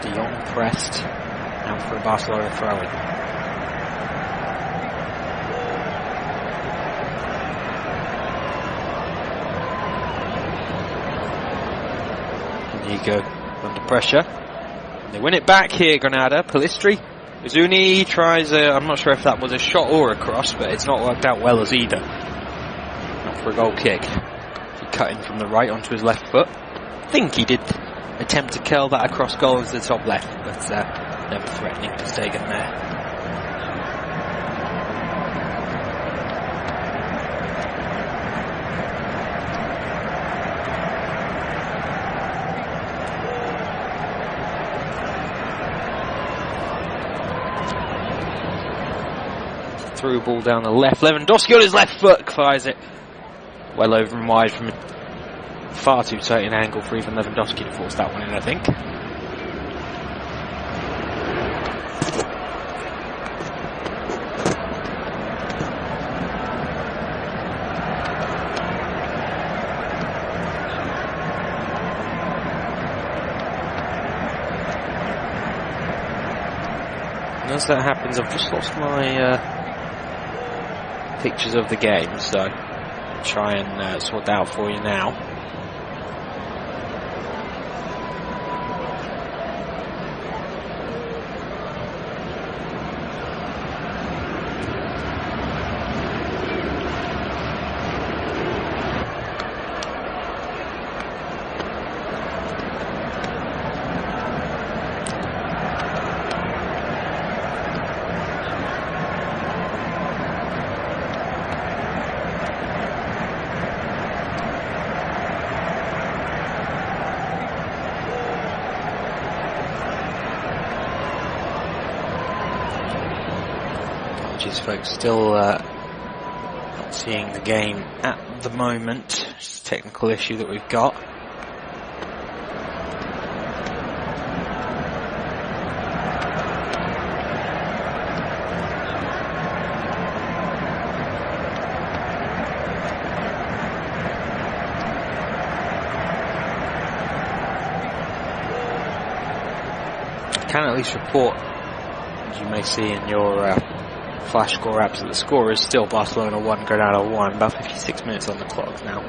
De Jong pressed, out for a Barcelona throw-in. Inigo under pressure. They win it back here, Granada. Pellistri. Zuni tries I'm not sure if that was a shot or a cross, but it's not worked out well as either. Not for a goal kick. He cut in from the right onto his left foot. I think he did attempt to curl that across goal as the top left, but never threatening to stay in there. Through ball down the left. Lewandowski on his left foot fires it well over and wide from far too tight an angle for even Lewandowski to force that one in, I think. And as that happens, I've just lost my pictures of the game, so I'll try and sort that out for you now. Folks, still not seeing the game at the moment. It's a technical issue that we've got. I can at least report, as you may see in your flash score apps, that the score is still Barcelona 1, Granada 1, about 56 minutes on the clock now.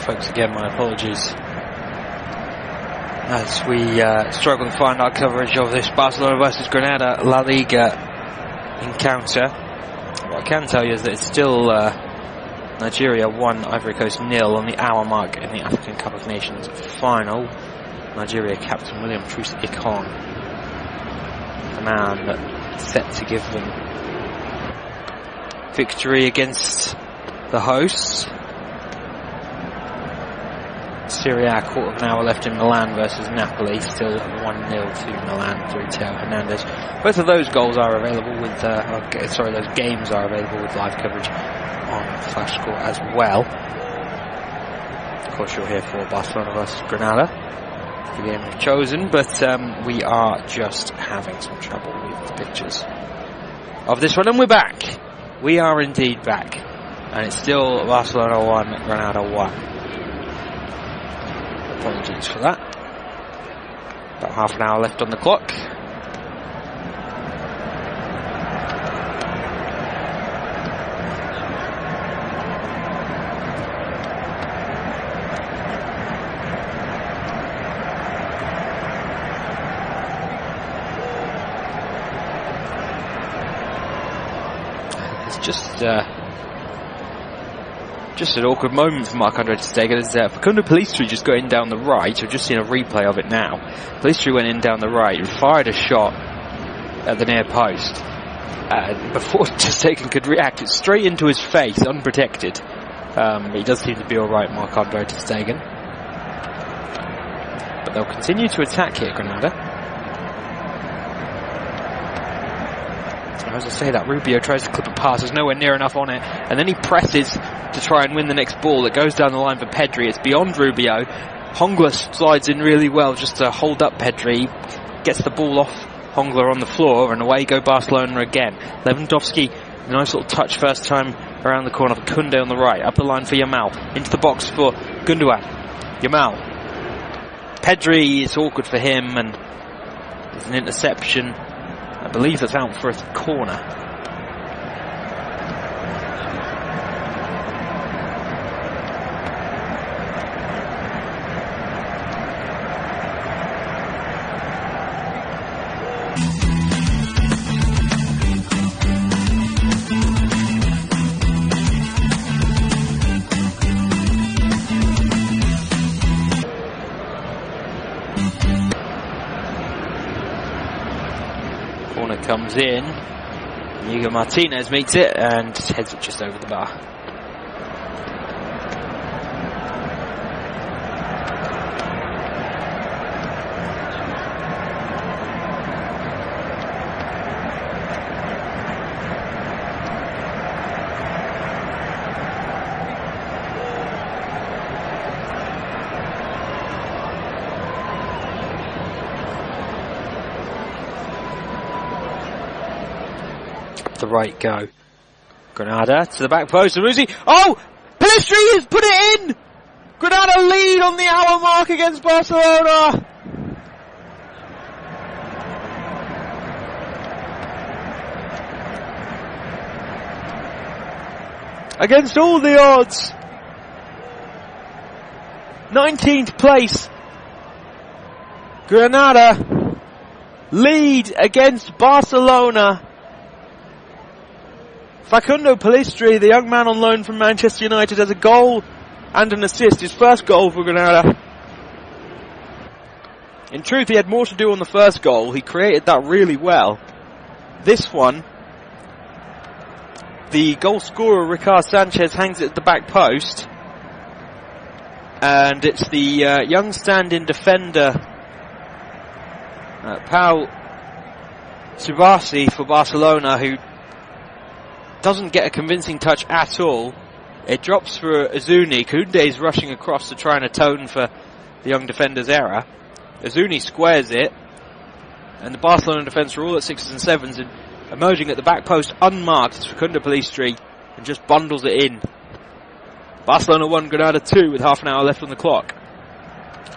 Folks, again, my apologies as we struggle to find our coverage of this Barcelona versus Granada La Liga encounter. I can tell you is that it's still Nigeria 1, Ivory Coast 0 on the hour mark in the African Cup of Nations final. Nigeria captain William Truce Ikon, the man that's set to give them victory against the hosts. Serie A, quarter of an hour left in Milan versus Napoli, still 1-0 to Milan through Theo Hernandez. Both of those goals are available with, those games are available with live coverage on Flash Score as well. Of course, you're here for Barcelona versus Granada, the game we've chosen, but we are just having some trouble with the pictures of this one, and we're back. We are indeed back, and it's still Barcelona 1, Granada 1. Apologies for that. About half an hour left on the clock. Just an awkward moment for Marc-Andre ter Stegen as Facundo Pellistri just going down the right. We've just seen a replay of it now. Pellistri went in down the right and fired a shot at the near post. Before ter Stegen could react, it's straight into his face, unprotected. He does seem to be alright, Marc-Andre ter Stegen. But they'll continue to attack here, Granada. As I say that, Rubio tries to clip a pass, there's nowhere near enough on it, and then he presses to try and win the next ball. It goes down the line for Pedri, it's beyond Rubio. Hongler slides in really well just to hold up Pedri, gets the ball off Hongler on the floor, and away go Barcelona again. Lewandowski, nice little touch first time around the corner for Koundé on the right, up the line for Yamal, into the box for Gundogan. Yamal. Pedri, it's awkward for him, and there's an interception. I believe that's out for a corner. Comes in, Hugo Martinez meets it and heads it just over the bar. The right go. Granada to the back post. Aruzi. Oh! Pellistri has put it in! Granada lead on the hour mark against Barcelona! Against all the odds. 19th place. Granada lead against Barcelona. Facundo Pellistri, the young man on loan from Manchester United, has a goal and an assist. His first goal for Granada. In truth, he had more to do on the first goal. He created that really well. This one, the goal scorer, Ricard Sanchez, hangs it at the back post. And it's the young stand-in defender, Pau Subasi for Barcelona, who doesn't get a convincing touch at all. It drops for Azuni. Koundé is rushing across to try and atone for the young defender's error. Azuni squares it, and the Barcelona defence are all at 6s and 7s, and emerging at the back post unmarked is Facundo Pellistri, and just bundles it in. Barcelona 1, Granada 2 with half an hour left on the clock.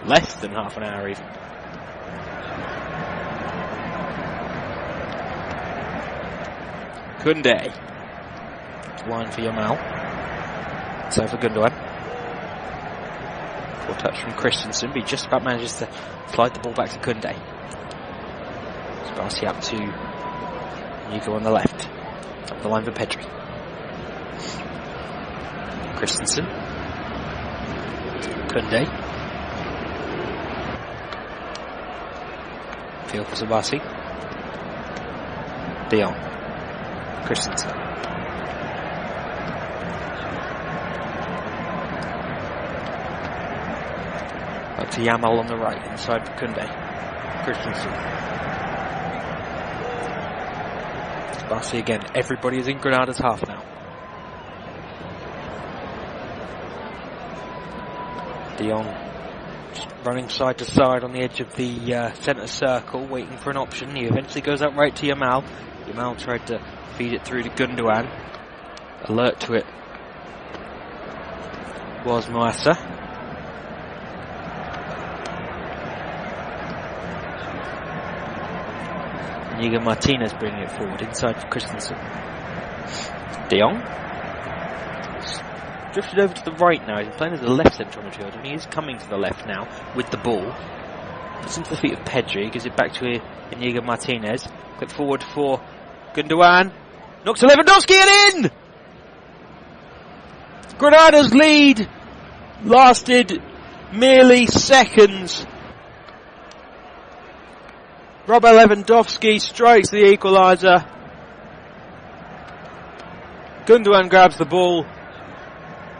Less than half an hour even. Koundé. Line for Yamal. So for Gundogan. Poor touch from Christensen, but he just about manages to slide the ball back to Koundé. Sparsi up to Nico on the left. Up the line for Pedri. Christensen. Kunde. Field for Sabasi. De Jong. Christensen. Up to Yamal on the right, inside for Kunde. Christensen. Sabasi again. Everybody is in Granada's half now. De Jong just running side to side on the edge of the centre circle, waiting for an option. He eventually goes out right to Yamal. Yamal tried to feed it through to Gundogan. Alert to it was Moasa. Inigo Martinez bringing it forward inside for Christensen. De Jong drifted over to the right now. He's playing as a left central midfielder, and he is coming to the left now with the ball. Puts into the feet of Pedri, gives it back to Inigo Martinez. Clip forward for Gundogan. Knocks to Lewandowski and in! Granada's lead lasted merely seconds. Robert Lewandowski strikes the equaliser. Gundogan grabs the ball,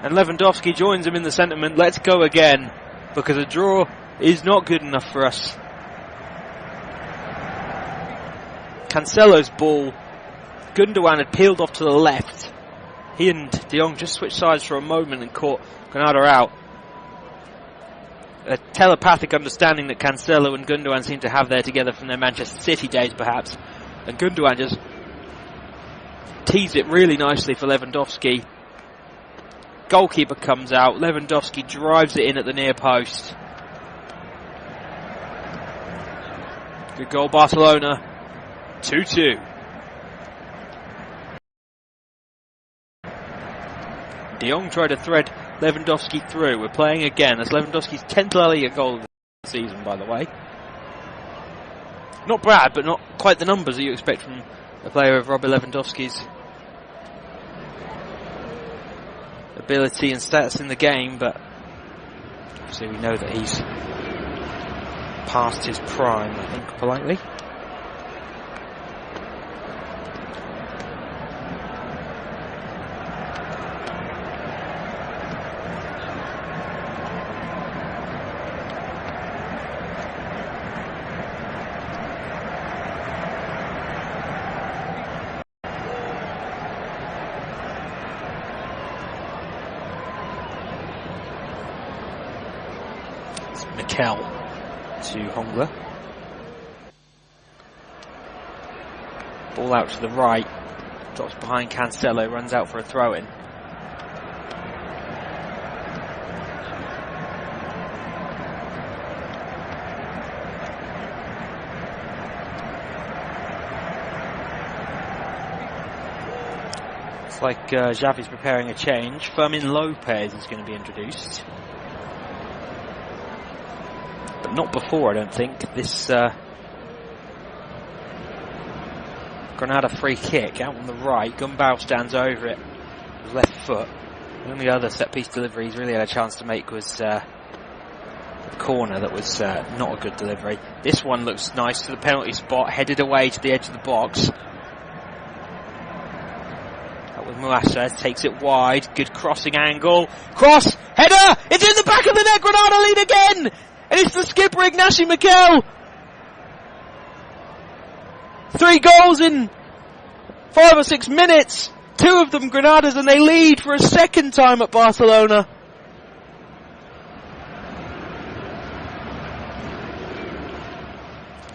and Lewandowski joins him in the sentiment, let's go again, because a draw is not good enough for us. Cancelo's ball. Gundogan had peeled off to the left. He and De Jong just switched sides for a moment and caught Granada out. A telepathic understanding that Cancelo and Gundogan seem to have there together from their Manchester City days, perhaps. And Gundogan just teased it really nicely for Lewandowski. Goalkeeper comes out. Lewandowski drives it in at the near post. Good goal, Barcelona. 2-2. De Jong tried to thread Lewandowski through. We're playing again. That's Lewandowski's 10th La Liga goal of the season, by the way. Not bad, but not quite the numbers that you expect from a player of Robert Lewandowski's ability and status in the game, but obviously we know that he's past his prime, I think, politely. Mikel to Hongler. Ball out to the right, drops behind Cancelo, runs out for a throw-in. Looks like Xavi's preparing a change. Fermin Lopez is going to be introduced. But not before, I don't think. This Granada free kick out on the right. Gumbau stands over it with left foot. The only other set-piece delivery he's really had a chance to make was the corner that was not a good delivery. This one looks nice to the penalty spot, headed away to the edge of the box. That with Moasa, takes it wide. Good crossing angle. Cross! Header! It's in the back of the net! Granada lead again! And it's the skipper, Ignacio Miquel. 3 goals in 5 or 6 minutes. 2 of them Granada's, and they lead for a second time at Barcelona.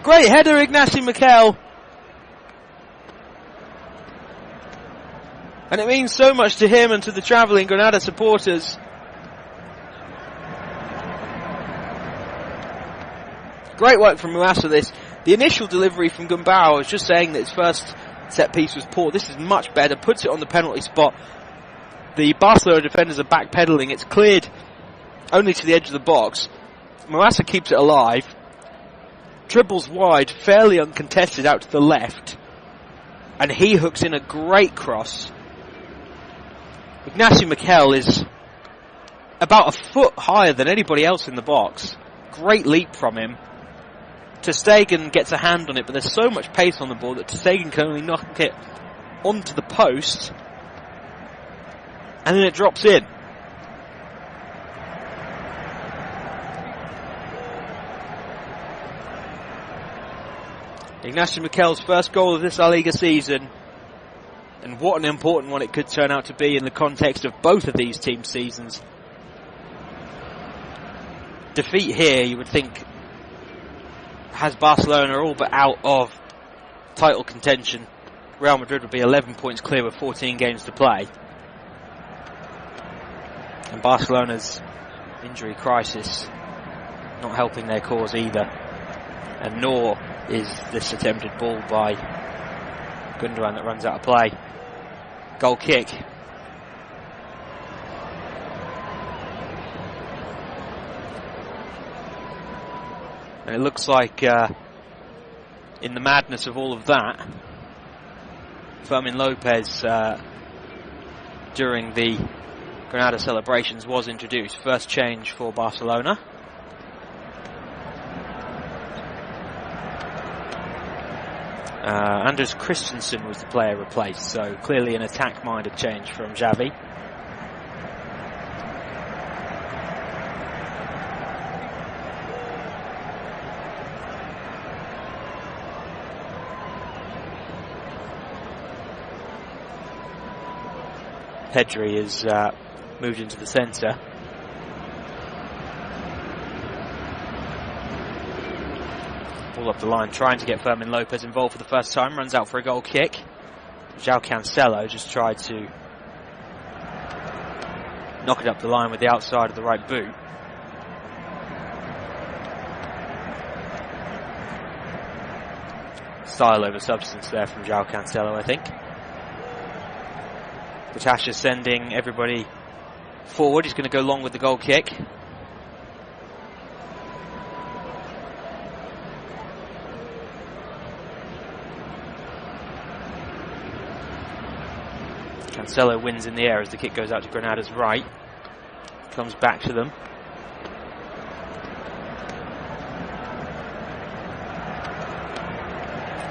Great header, Ignacio Miquel. And it means so much to him and to the travelling Granada supporters. Great work from Moasa this. The initial delivery from Gumbau was just saying that his first set piece was poor. This is much better. Puts it on the penalty spot. The Barcelona defenders are backpedaling. It's cleared only to the edge of the box. Moasa keeps it alive. Dribbles wide, fairly uncontested out to the left. And he hooks in a great cross. Ignacio Miquel is about a foot higher than anybody else in the box. Great leap from him. Ter Stegen gets a hand on it, but there's so much pace on the ball that Ter Stegen can only knock it onto the post, and then it drops in. Ignacio Miquel's first goal of this La Liga season, and what an important one it could turn out to be in the context of both of these teams' seasons. Defeat here, you would think, has Barcelona all but out of title contention. Real Madrid would be 11 points clear with 14 games to play. And Barcelona's injury crisis not helping their cause either. And nor is this attempted ball by Gundogan that runs out of play. Goal kick. And it looks like in the madness of all of that, Fermin Lopez during the Granada celebrations was introduced. First change for Barcelona. Anders Christensen was the player replaced, so clearly an attack-minded change from Xavi. Pedri is moved into the centre. Ball up the line, trying to get Fermin Lopez involved for the first time. Runs out for a goal kick. João Cancelo just tried to knock it up the line with the outside of the right boot. Style over substance there from João Cancelo, I think. Batasha sending everybody forward. He's going to go long with the goal kick. Cancelo wins in the air as the kick goes out to Granada's right. Comes back to them.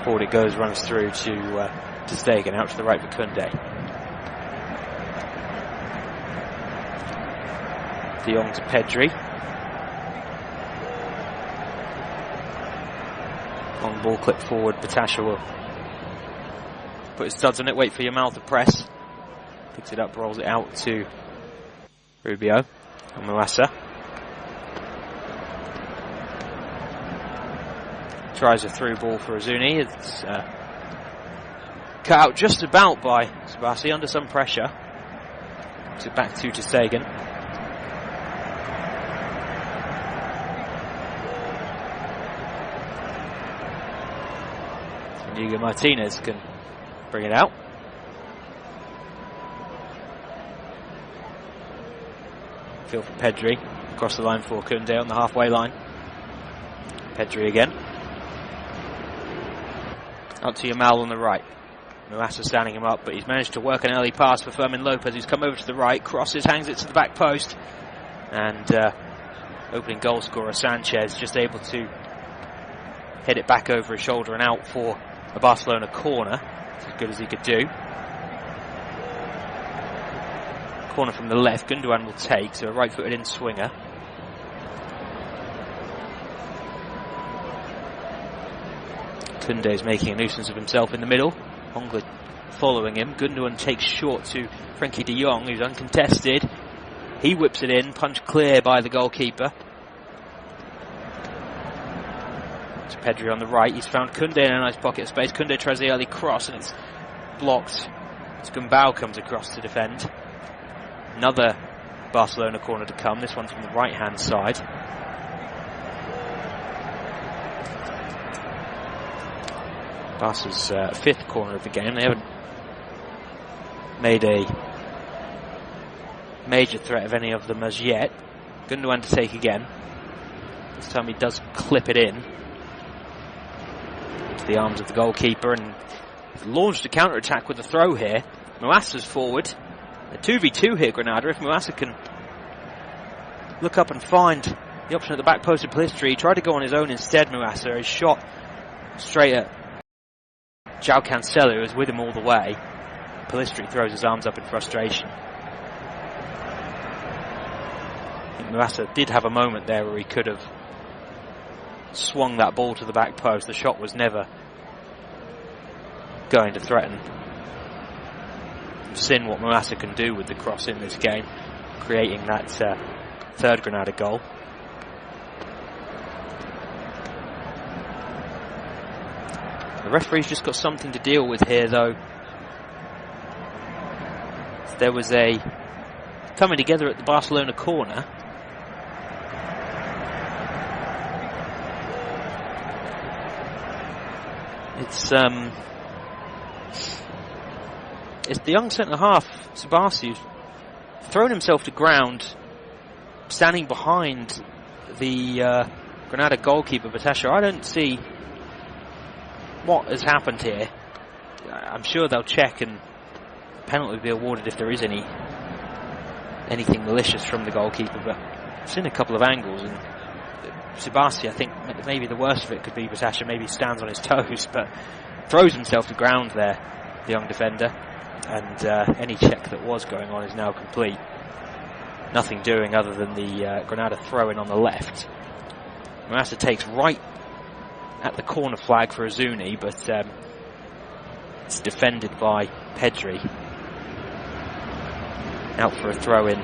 Forward it goes, runs through to Ter Stegen, out to the right for Koundé. De Jong to Pedri. Long ball clip forward. Batasha will put his studs on it, wait for Yamal to press. Picks it up, rolls it out to Rubio and Mawassa. Tries a through ball for Azuni. It's cut out just about by Sabasi under some pressure. Puts it back to Ter Stegen. Hugo Martinez can bring it out. Feel for Pedri. Across the line for Koundé on the halfway line. Pedri again. Out to Yamal on the right. Mawassa standing him up, but he's managed to work an early pass for Fermin Lopez, who's come over to the right, crosses, hangs it to the back post, and opening goal scorer Sanchez just able to head it back over his shoulder and out for a Barcelona corner. It's as good as he could do. Corner from the left, Gundogan will take, so a right-footed in swinger. Koundé is making a nuisance of himself in the middle. Honglet following him. Gundogan takes short to Frenkie de Jong, who's uncontested. He whips it in, punch clear by the goalkeeper. To Pedri on the right. He's found Koundé in a nice pocket of space. Koundé tries the early cross and it's blocked. Gumbau comes across to defend. Another Barcelona corner to come. This one from the right-hand side. Barca's fifth corner of the game. They haven't made a major threat of any of them as yet. Gundogan to take again. This time he does clip it in to the arms of the goalkeeper and launched a counter-attack with a throw here. Mawassa's forward. A 2v2 here, Granada. If Muassa can look up and find the option at the back post of Pellistri, he tried to go on his own instead, Muassa. His shot straight at João Cancelo, who was with him all the way. Pellistri throws his arms up in frustration. I think Muassa did have a moment there where he could have swung that ball to the back post. The shot was never going to threaten. We've seen what Muassa can do with the cross in this game, creating that third Granada goal. The referee's just got something to deal with here, though. There was a coming together at the Barcelona corner. It's the young centre-half, Sabasi, who's thrown himself to ground, standing behind the Granada goalkeeper, Batasha. I don't see what has happened here. I'm sure they'll check and a penalty will be awarded if there is anything malicious from the goalkeeper, but I've seen a couple of angles, and Sabasi, I think maybe the worst of it could be Batasha maybe stands on his toes, but throws himself to ground there, the young defender, and any check that was going on is now complete. Nothing doing other than the Granada throw-in on the left. Muassa takes right at the corner flag for Azuni, but it's defended by Pedri. Out for a throw-in.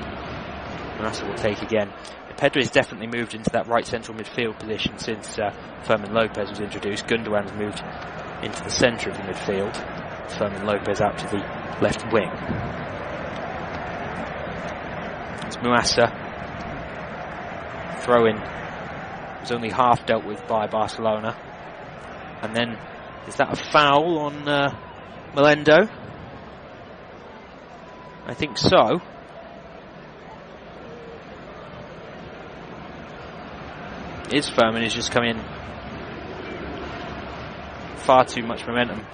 Muassa will take again. Pedri's definitely moved into that right central midfield position since Fermin Lopez was introduced. Gundogan's moved into the centre of the midfield. Fermin Lopez out to the left wing. It's Muassa. Throw-in was only half dealt with by Barcelona. And then, is that a foul on Melendo? I think so. Is Fermin is just come in far too much momentum.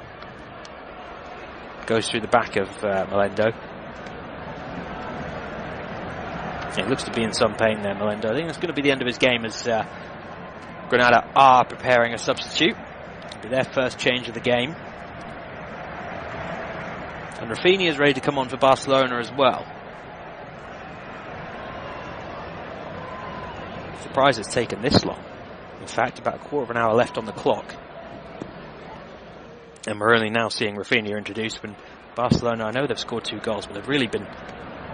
Goes through the back of Melendo. It looks to be in some pain there, Melendo. I think that's going to be the end of his game as Granada are preparing a substitute. It'll be their first change of the game. And Rafinha is ready to come on for Barcelona as well. Surprised it's taken this long. In fact, about a quarter of an hour left on the clock. And we're only now seeing Rafinha introduced when Barcelona, I know they've scored 2 goals, but they've really been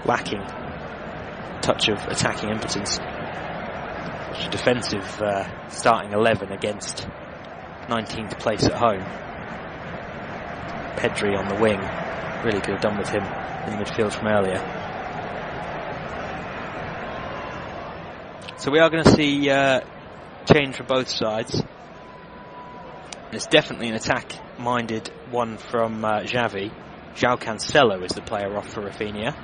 lacking a touch of attacking impotence. Such a defensive starting 11 against 19th place at home. Pedri on the wing. Really could have done with him in the midfield from earlier. So we are going to see change for both sides. It's definitely an attack-minded one from Xavi. João Cancelo is the player off for Rafinha.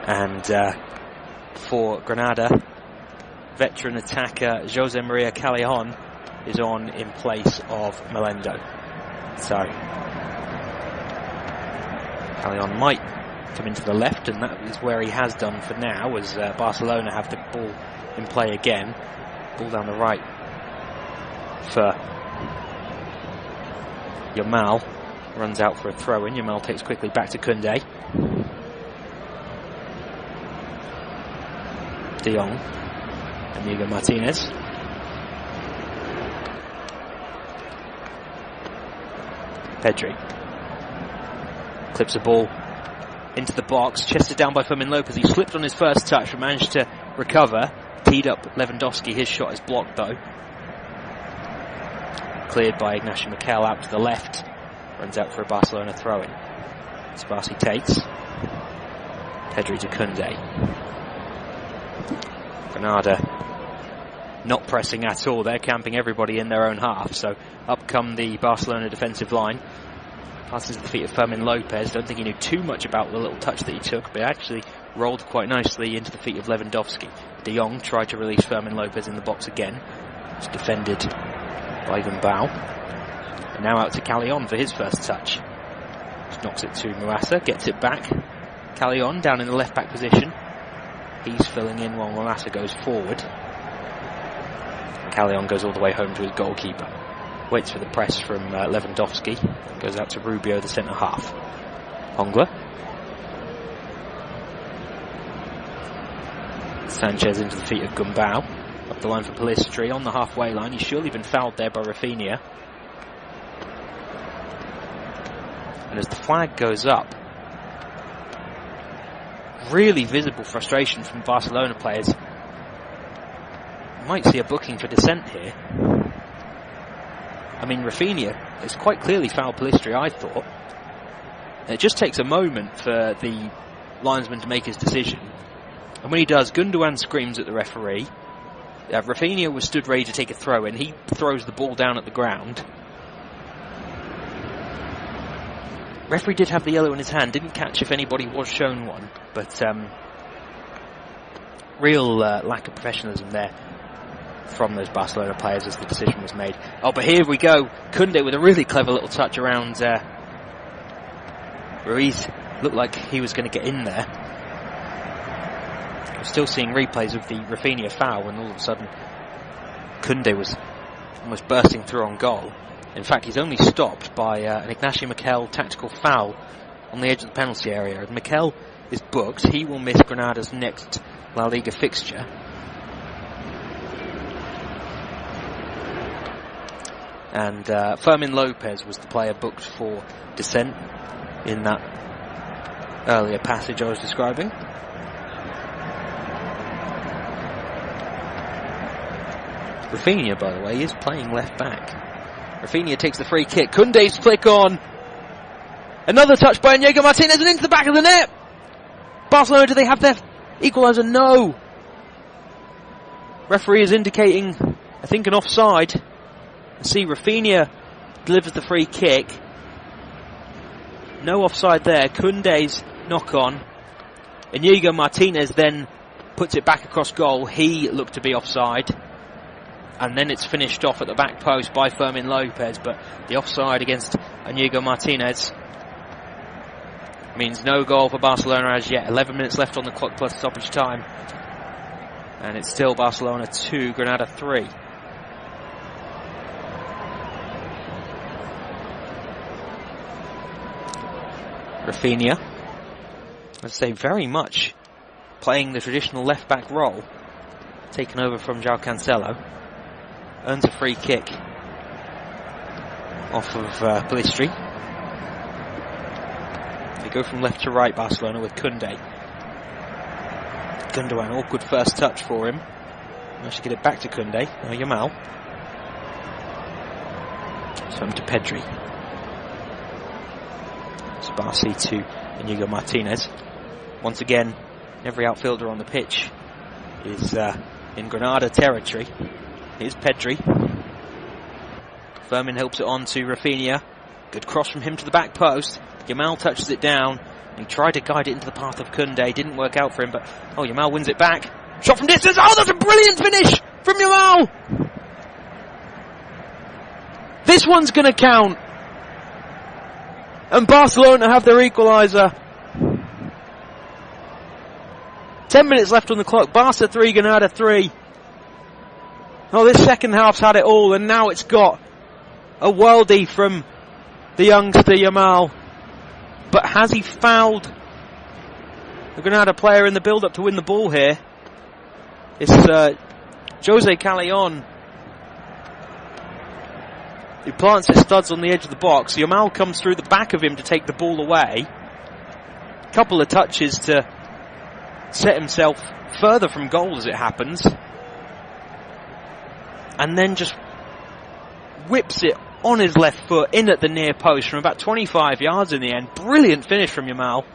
And for Granada, veteran attacker Jose Maria Callejon is on in place of Melendo. So Callejon might come into the left, and that is where he has done for now, as Barcelona have the ball in play again. Ball down the right for Yamal. Runs out for a throw-in. Yamal takes quickly back to Koundé. De Jong. Amigo Martinez. Pedri. Clips a ball into the box, chested down by Fermin Lopez. He slipped on his first touch but managed to recover. Teed up Lewandowski. His shot is blocked though. Cleared by Ignacio Miquel out to the left. Runs out for a Barcelona throw-in. Sabasi takes. Pedri to Koundé. Granada not pressing at all. They're camping everybody in their own half. So up come the Barcelona defensive line. Passes at the feet of Fermin Lopez. Don't think he knew too much about the little touch that he took, but actually rolled quite nicely into the feet of Lewandowski. De Jong tried to release Fermin Lopez in the box again. It's defended by Gumbau. Now out to Callejon for his first touch. Just knocks it to Mouassa, gets it back. Callejon down in the left back position. He's filling in while Mouassa goes forward. Callejon goes all the way home to his goalkeeper. Waits for the press from Lewandowski. Goes out to Rubio, the centre half. Hongler. Sanchez into the feet of Gumbau. Up the line for Pellistri on the halfway line. He's surely been fouled there by Rafinha. And as the flag goes up, really visible frustration from Barcelona players. Might see a booking for dissent here. I mean, Rafinha has quite clearly fouled Pellistri, I thought. And it just takes a moment for the linesman to make his decision. And when he does, Gundogan screams at the referee. Rafinha was stood ready to take a throw, and he throws the ball down at the ground. Referee did have the yellow in his hand, didn't catch if anybody was shown one, but real lack of professionalism there from those Barcelona players as the decision was made. Oh, but here we go. Koundé with a really clever little touch around Ruiz. Looked like he was going to get in there. I'm still seeing replays of the Rafinha foul, and all of a sudden Koundé was almost bursting through on goal. In fact, he's only stopped by an Ignacio Miquel tactical foul on the edge of the penalty area. And Miquel is booked. He will miss Granada's next La Liga fixture. And Fermin Lopez was the player booked for dissent in that earlier passage I was describing. Rafinha, by the way, is playing left back. Rafinha takes the free kick. Koundé's flick on. Another touch by Inigo Martinez and into the back of the net. Barcelona, do they have their equaliser? No. Referee is indicating, I think, an offside. See, Rafinha delivers the free kick. No offside there. Koundé's knock on. Inigo Martinez then puts it back across goal. He looked to be offside. And then it's finished off at the back post by Fermin Lopez, but the offside against Inigo Martinez means no goal for Barcelona as yet. 11 minutes left on the clock plus stoppage time. And it's still Barcelona 2, Granada 3. Rafinha, I'd say very much playing the traditional left-back role, taken over from João Cancelo. Earns a free kick off of Pellistri. They go from left to right, Barcelona, with Koundé. Gundogan, awkward first touch for him. Managed to get it back to Koundé. Now Yamal. So him to Pedri. Sparsi to Inigo Martinez. Once again, every outfielder on the pitch is in Granada territory. Here's Pedri. Fermin helps it on to Rafinha. Good cross from him to the back post. Yamal touches it down. He tried to guide it into the path of Koundé. Didn't work out for him, but Yamal wins it back. Shot from distance. Oh, that's a brilliant finish from Yamal. This one's going to count. And Barcelona have their equaliser. 10 minutes left on the clock. Barca 3, Granada 3. Oh, this second half's had it all, and now it's got a worldie from the youngster Yamal. But has he fouled the Granada player in the build-up to win the ball here? It's Jose Callejon who plants his studs on the edge of the box. Yamal comes through the back of him to take the ball away. A couple of touches to set himself further from goal as it happens. And then just whips it on his left foot in at the near post from about 25 yards in the end. Brilliant finish from Yamal.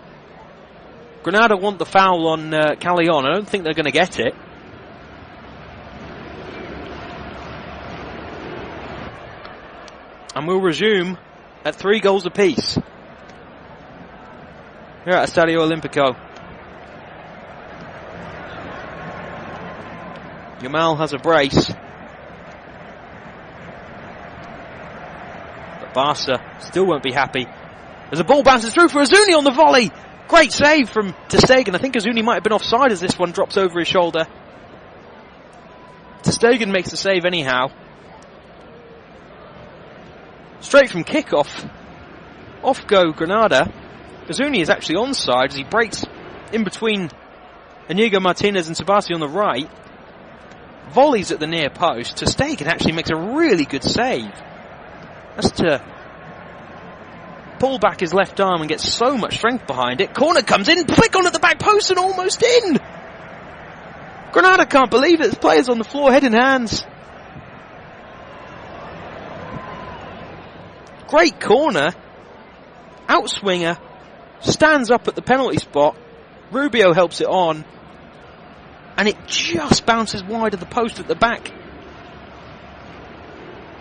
Granada want the foul on Callejon. I don't think they're going to get it. And we'll resume at 3 goals apiece here at Estadi Olímpico. Yamal has a brace. Barca still won't be happy as the ball bounces through for Azuni on the volley. Great save from ter Stegen. I think Azuni might have been offside as this one drops over his shoulder. Ter Stegen makes the save anyhow. Straight from kickoff. Off go Granada. Azuni is actually onside as he breaks in between Inigo Martinez and Sabasi on the right. Volleys at the near post. Ter Stegen actually makes a really good save. That's to pull back his left arm and get so much strength behind it. Corner comes in, flick on at the back post and almost in. Granada can't believe it. There's players on the floor, head in hands. Great corner. Outswinger. Stands up at the penalty spot. Rubio helps it on. And it just bounces wide of the post at the back.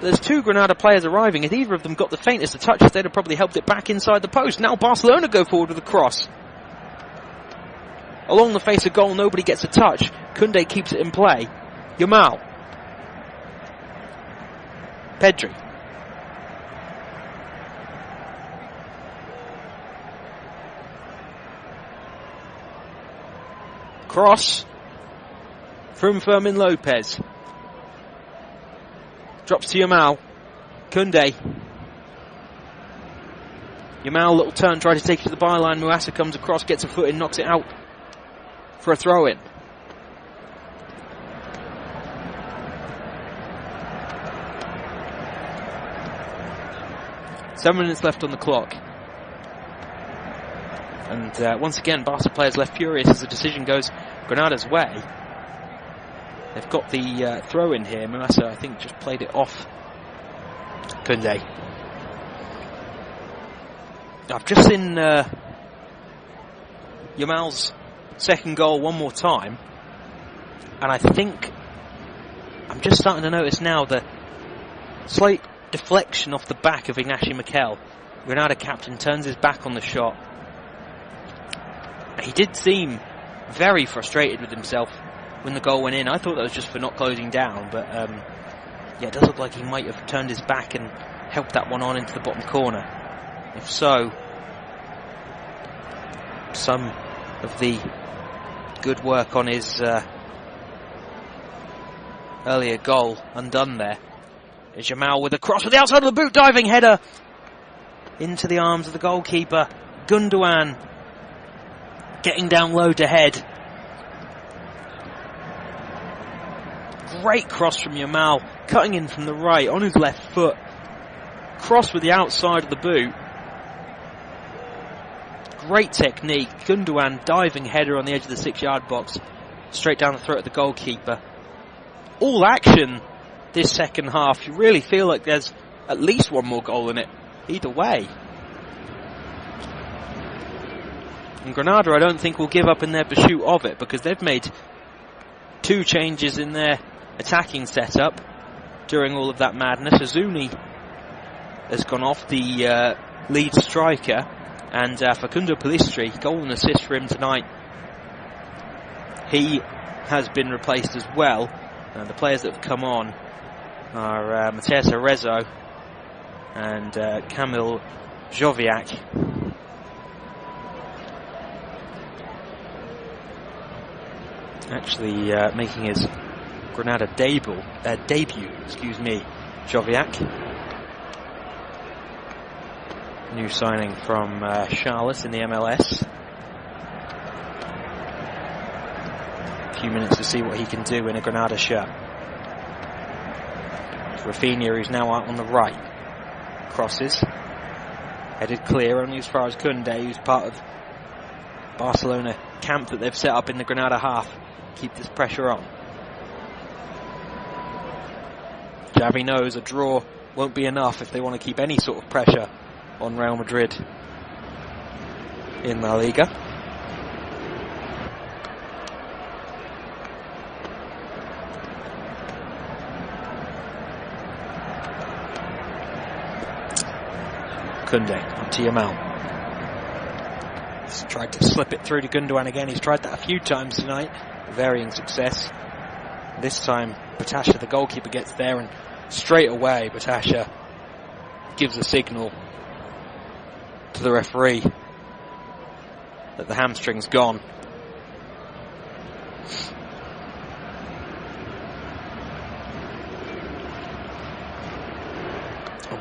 There's two Granada players arriving. If either of them got the faintest of touches, they'd have probably helped it back inside the post. Now Barcelona go forward with a cross. Along the face of goal, nobody gets a touch. Koundé keeps it in play. Yamal. Pedri. Cross from Fermin Lopez. Drops to Yamal. Koundé. Yamal, little turn, tries to take it to the byline. Muassa comes across, gets a foot in, knocks it out for a throw-in. Seven minutes left on the clock. And once again, Barca players left furious as the decision goes Granada's way. They've got the throw-in here. Muassa, I think, just played it off Koundé. I've just seen Yamal's second goal one more time, and I think I'm just starting to notice now the slight deflection off the back of Ignacio Miquel. Granada captain turns his back on the shot. He did seem very frustrated with himself when the goal went in. I thought that was just for not closing down, but yeah, it does look like he might have turned his back and helped that one on into the bottom corner. If so, some of the good work on his earlier goal undone there. Is Yamal with a cross with the outside of the boot, diving header into the arms of the goalkeeper. Gundogan getting down low to head. Great cross from Yamal, cutting in from the right on his left foot. Cross with the outside of the boot. Great technique. Gundogan diving header on the edge of the 6-yard box, straight down the throat of the goalkeeper. All action this second half. You really feel like there's at least one more goal in it either way. And Granada, I don't think, will give up in their pursuit of it, because they've made two changes in their attacking setup during all of that madness. Azuni has gone off, the lead striker, and Facundo Pellistri, goal and assist for him tonight. He has been replaced as well. The players that have come on are Mateus Arezzo and Kamil Joviak. Actually making his Granada debut, Joviak. New signing from Charlotte in the MLS. A few minutes to see what he can do in a Granada shirt. Rafinha, who's now out on the right. Crosses. Headed clear only as far as Koundé, who's part of Barcelona camp that they've set up in the Granada half. Keep this pressure on. Xavi knows a draw won't be enough if they want to keep any sort of pressure on Real Madrid in La Liga. Koundé onto Yamal. He's tried to slip it through to Gundogan again. He's tried that a few times tonight, varying success. This time Batasha, the goalkeeper, gets there, and straight away Batasha gives a signal to the referee that the hamstring's gone.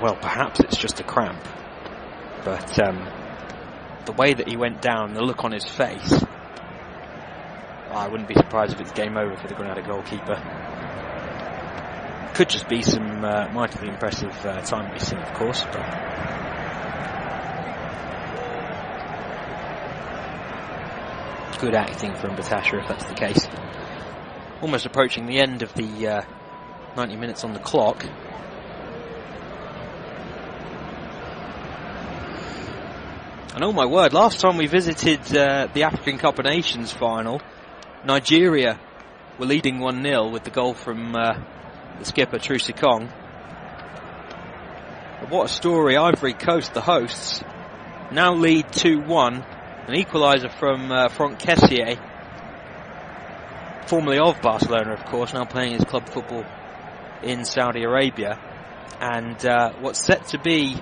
Well, perhaps it's just a cramp, but the way that he went down, the look on his face, well, I wouldn't be surprised if it's game over for the Granada goalkeeper. Could just be some mightily impressive time wasting, of course, but good acting from Batasha if that's the case. Almost approaching the end of the 90 minutes on the clock. And oh my word, last time we visited the African Cup of Nations final, Nigeria were leading 1-0 with the goal from the skipper, Trusikong. But what a story, Ivory Coast, the hosts, now lead 2-1. An equaliser from Franck Kessié, formerly of Barcelona, of course, now playing his club football in Saudi Arabia. And what's set to be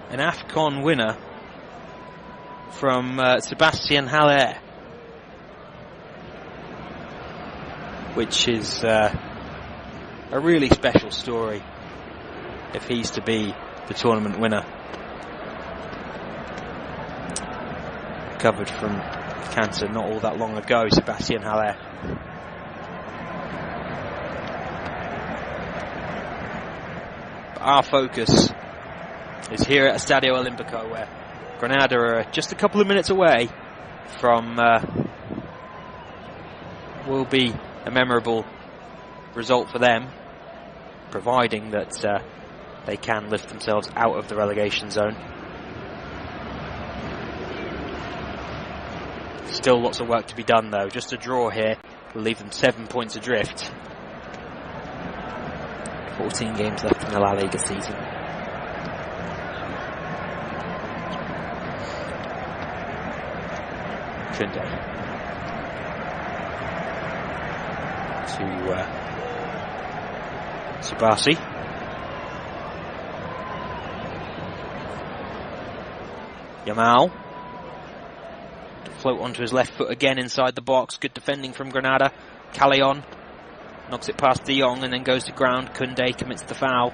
an AFCON winner from Sébastien Haller, which is a really special story if he's to be the tournament winner. Recovered from cancer not all that long ago, Sébastien Haller. But our focus is here at Estadi Olímpico, where Granada are just a couple of minutes away from will be a memorable result for them, providing that they can lift themselves out of the relegation zone. Still lots of work to be done though. Just a draw here will leave them 7 points adrift. 14 games left in the La Liga season. Kunde to Subasi. Yamal to float onto his left foot again inside the box. Good defending from Granada. Callejon knocks it past De Jong and then goes to ground. Kunde commits the foul.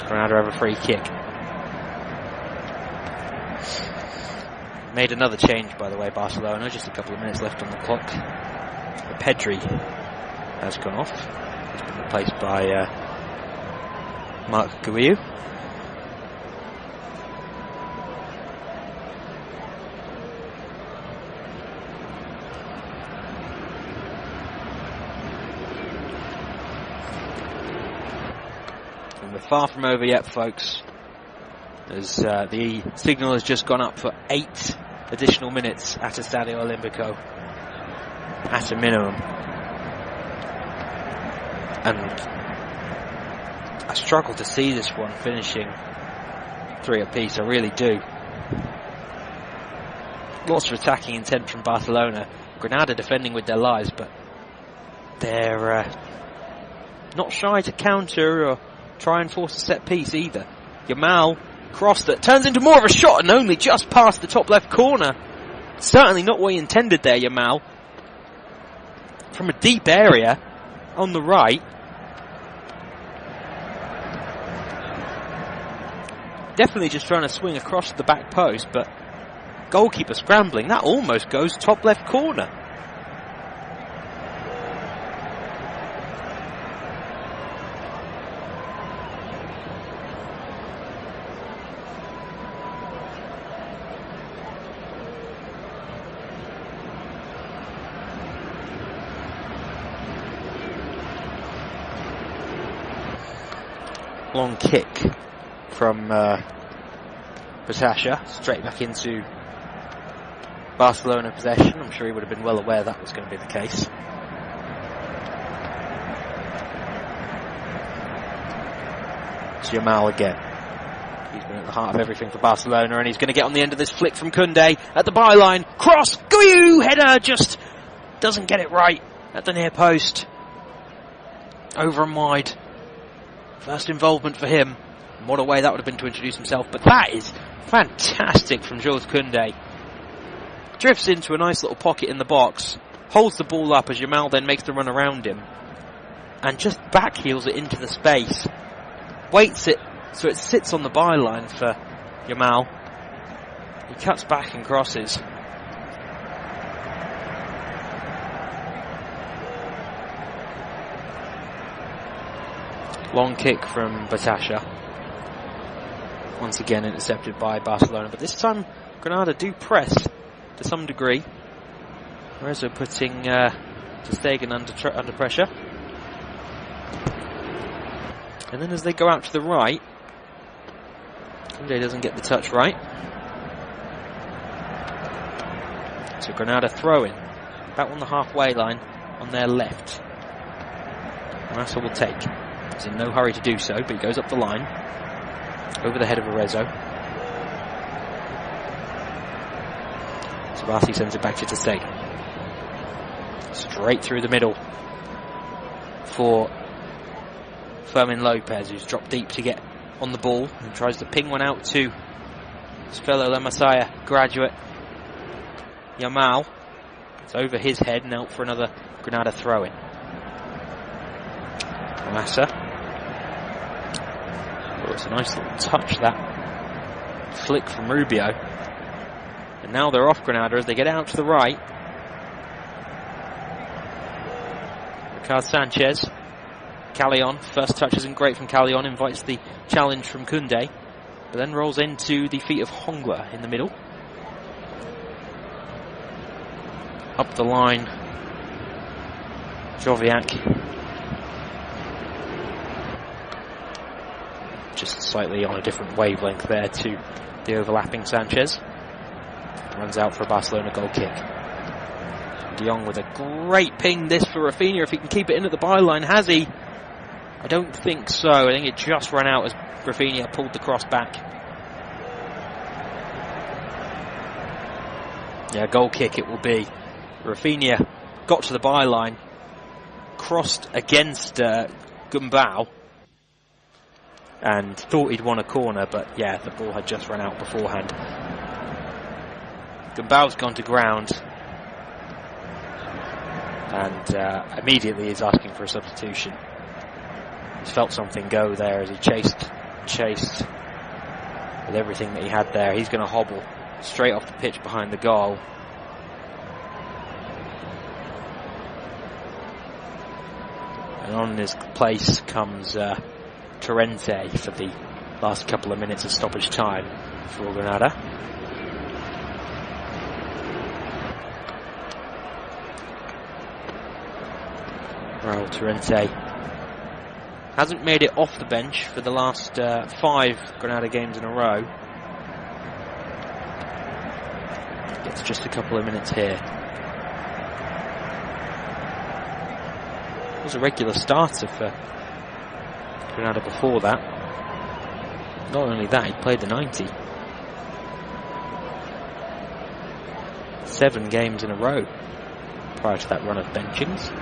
Granada have a free kick. Made another change, by the way, Barcelona. Just a couple of minutes left on the clock. Pedri has gone off. He's been replaced by Marc Guiu. And we're far from over yet, folks, as the signal has just gone up for 8 additional minutes at Estadi Olímpico at a minimum. And I struggle to see this one finishing 3 apiece, I really do. Lots of attacking intent from Barcelona. Granada defending with their lives, but they're not shy to counter or try and force a set piece either. Yamal cross that turns into more of a shot and only just past the top left corner. Certainly not what he intended there, Yamal. From a deep area on the right. Definitely just trying to swing across the back post, but goalkeeper scrambling. That almost goes top left corner. Long kick from Batasha, straight back into Barcelona possession. I'm sure he would have been well aware that was going to be the case. It's Yamal again. He's been at the heart of everything for Barcelona, and he's going to get on the end of this flick from Kunde at the byline. Cross, Guiu, header, just doesn't get it right at the near post. Over and wide. First involvement for him. What a way that would have been to introduce himself. But that is fantastic from Jules Koundé. Drifts into a nice little pocket in the box. Holds the ball up as Yamal then makes the run around him. And just backheels it into the space. Waits it so it sits on the byline for Yamal. He cuts back and crosses. Long kick from Batasha. Once again intercepted by Barcelona, but this time Granada do press to some degree. Rezo putting Ter Stegen under pressure. And then as they go out to the right, Koundé doesn't get the touch right. So Granada throwing back on the halfway line on their left. Massa will take. He's in no hurry to do so, but he goes up the line over the head of Arezzo. Sabasi sends it back to Ter Stegen. Straight through the middle for Fermin Lopez, who's dropped deep to get on the ball and tries to ping one out to his fellow La Masia graduate Yamal. It's over his head and out for another Granada throw-in. Massa. Oh, it's a nice little touch, that flick from Rubio. And now they're off Granada as they get out to the right. Ricard Sanchez. Callejon. First touch isn't great from Callejon. Invites the challenge from Koundé. But then rolls into the feet of Hongla in the middle. Up the line. Joviak. Just slightly on a different wavelength there to the overlapping Sanchez. Runs out for a Barcelona goal kick. De Jong with a great ping. This for Rafinha. If he can keep it in at the byline, has he? I don't think so. I think it just ran out as Rafinha pulled the cross back. Yeah, goal kick it will be. Rafinha got to the byline, crossed against Gumbau, and thought he'd won a corner, but yeah, the ball had just run out beforehand. Gumbau's gone to ground, and immediately is asking for a substitution. He's felt something go there as he chased with everything that he had there. He's going to hobble straight off the pitch behind the goal. And on his place comes Torrente for the last couple of minutes of stoppage time for Granada. Raul Torrente hasn't made it off the bench for the last 5 Granada games in a row. Gets just a couple of minutes here. Was a regular starter for Granada before that. Not only that, he played the 90. 7 games in a row prior to that run of benchings.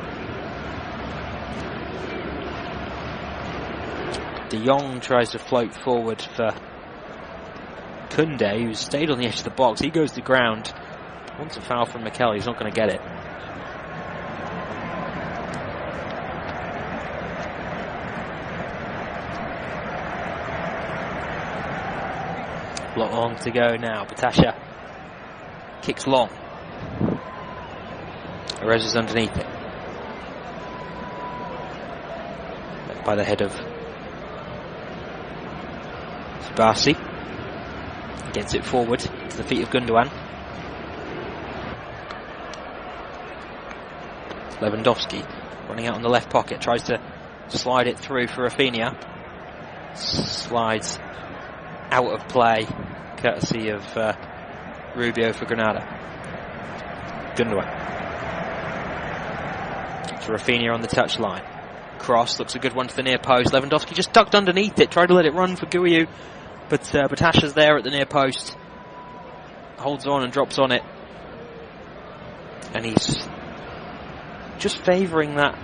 De Jong tries to float forward for Koundé, who's stayed on the edge of the box. He goes to ground. Wants a foul from Mikel. He's not going to get it. Lot long to go now. Batasha kicks long. Arezzo's underneath it. Led by the head of Sabasi. Gets it forward to the feet of Gundogan. Lewandowski running out on the left pocket. Tries to slide it through for Rafinha. Slides out of play, courtesy of Rubio for Granada. Gundogan. To Rafinha on the touchline. Cross, looks a good one to the near post. Lewandowski just ducked underneath it, tried to let it run for Guiu, but Batasha's there at the near post. Holds on and drops on it. And he's just favouring that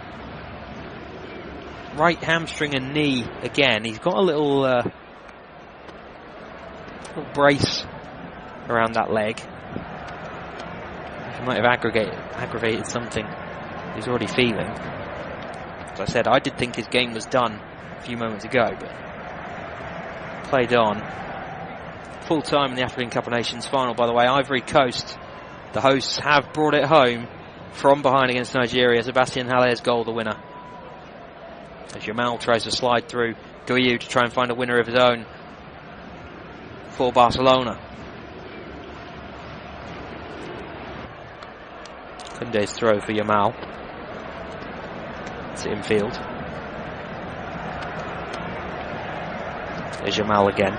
right hamstring and knee again. He's got a little brace around that leg. He might have aggravated something he's already feeling. As I said, I did think his game was done a few moments ago, but played on. Full time in the African Cup of Nations final, by the way. Ivory Coast, the hosts, have brought it home from behind against Nigeria. Sebastian Haller's goal, the winner. As Jamal tries to slide through Guiu to try and find a winner of his own for Barcelona. Kunde's throw for Jamal. It's infield. There's Jamal again.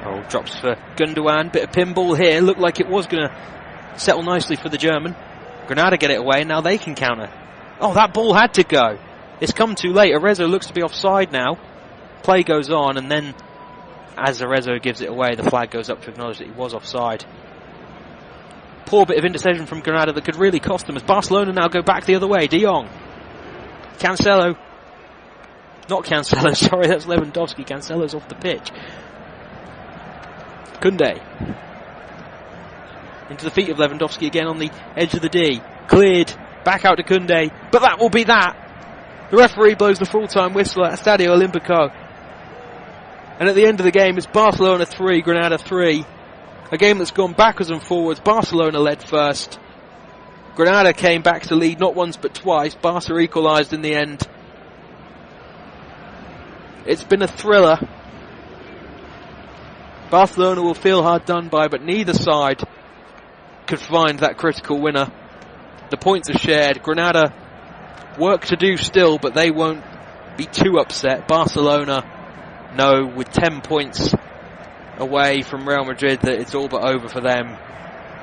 Oh, drops for Gundogan. Bit of pinball here. Looked like it was going to settle nicely for the German. Granada get it away. Now they can counter. Oh, that ball had to go. It's come too late. Arezzo looks to be offside now. Play goes on, and then as Arezzo gives it away, the flag goes up to acknowledge that he was offside. Poor bit of indecision from Granada that could really cost them, as Barcelona now go back the other way. De Jong. Cancelo. Not Cancelo, sorry, that's Lewandowski. Cancelo's off the pitch. Kunde. Into the feet of Lewandowski again on the edge of the D. Cleared. Back out to Kunde. But that will be that. The referee blows the full-time whistle at Estadi Olímpic. And at the end of the game, it's Barcelona 3, Granada 3. A game that's gone backwards and forwards. Barcelona led first. Granada came back to lead not once but twice. Barca equalised in the end. It's been a thriller. Barcelona will feel hard done by, but neither side could find that critical winner. The points are shared. Granada work to do still, but they won't be too upset. Barcelona know with 10 points away from Real Madrid that it's all but over for them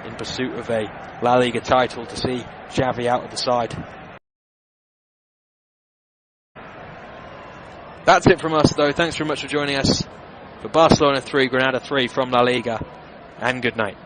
in pursuit of a La Liga title to see Xavi out of the side. That's it from us, though. Thanks very much for joining us for Barcelona 3, Granada 3 from La Liga, and good night.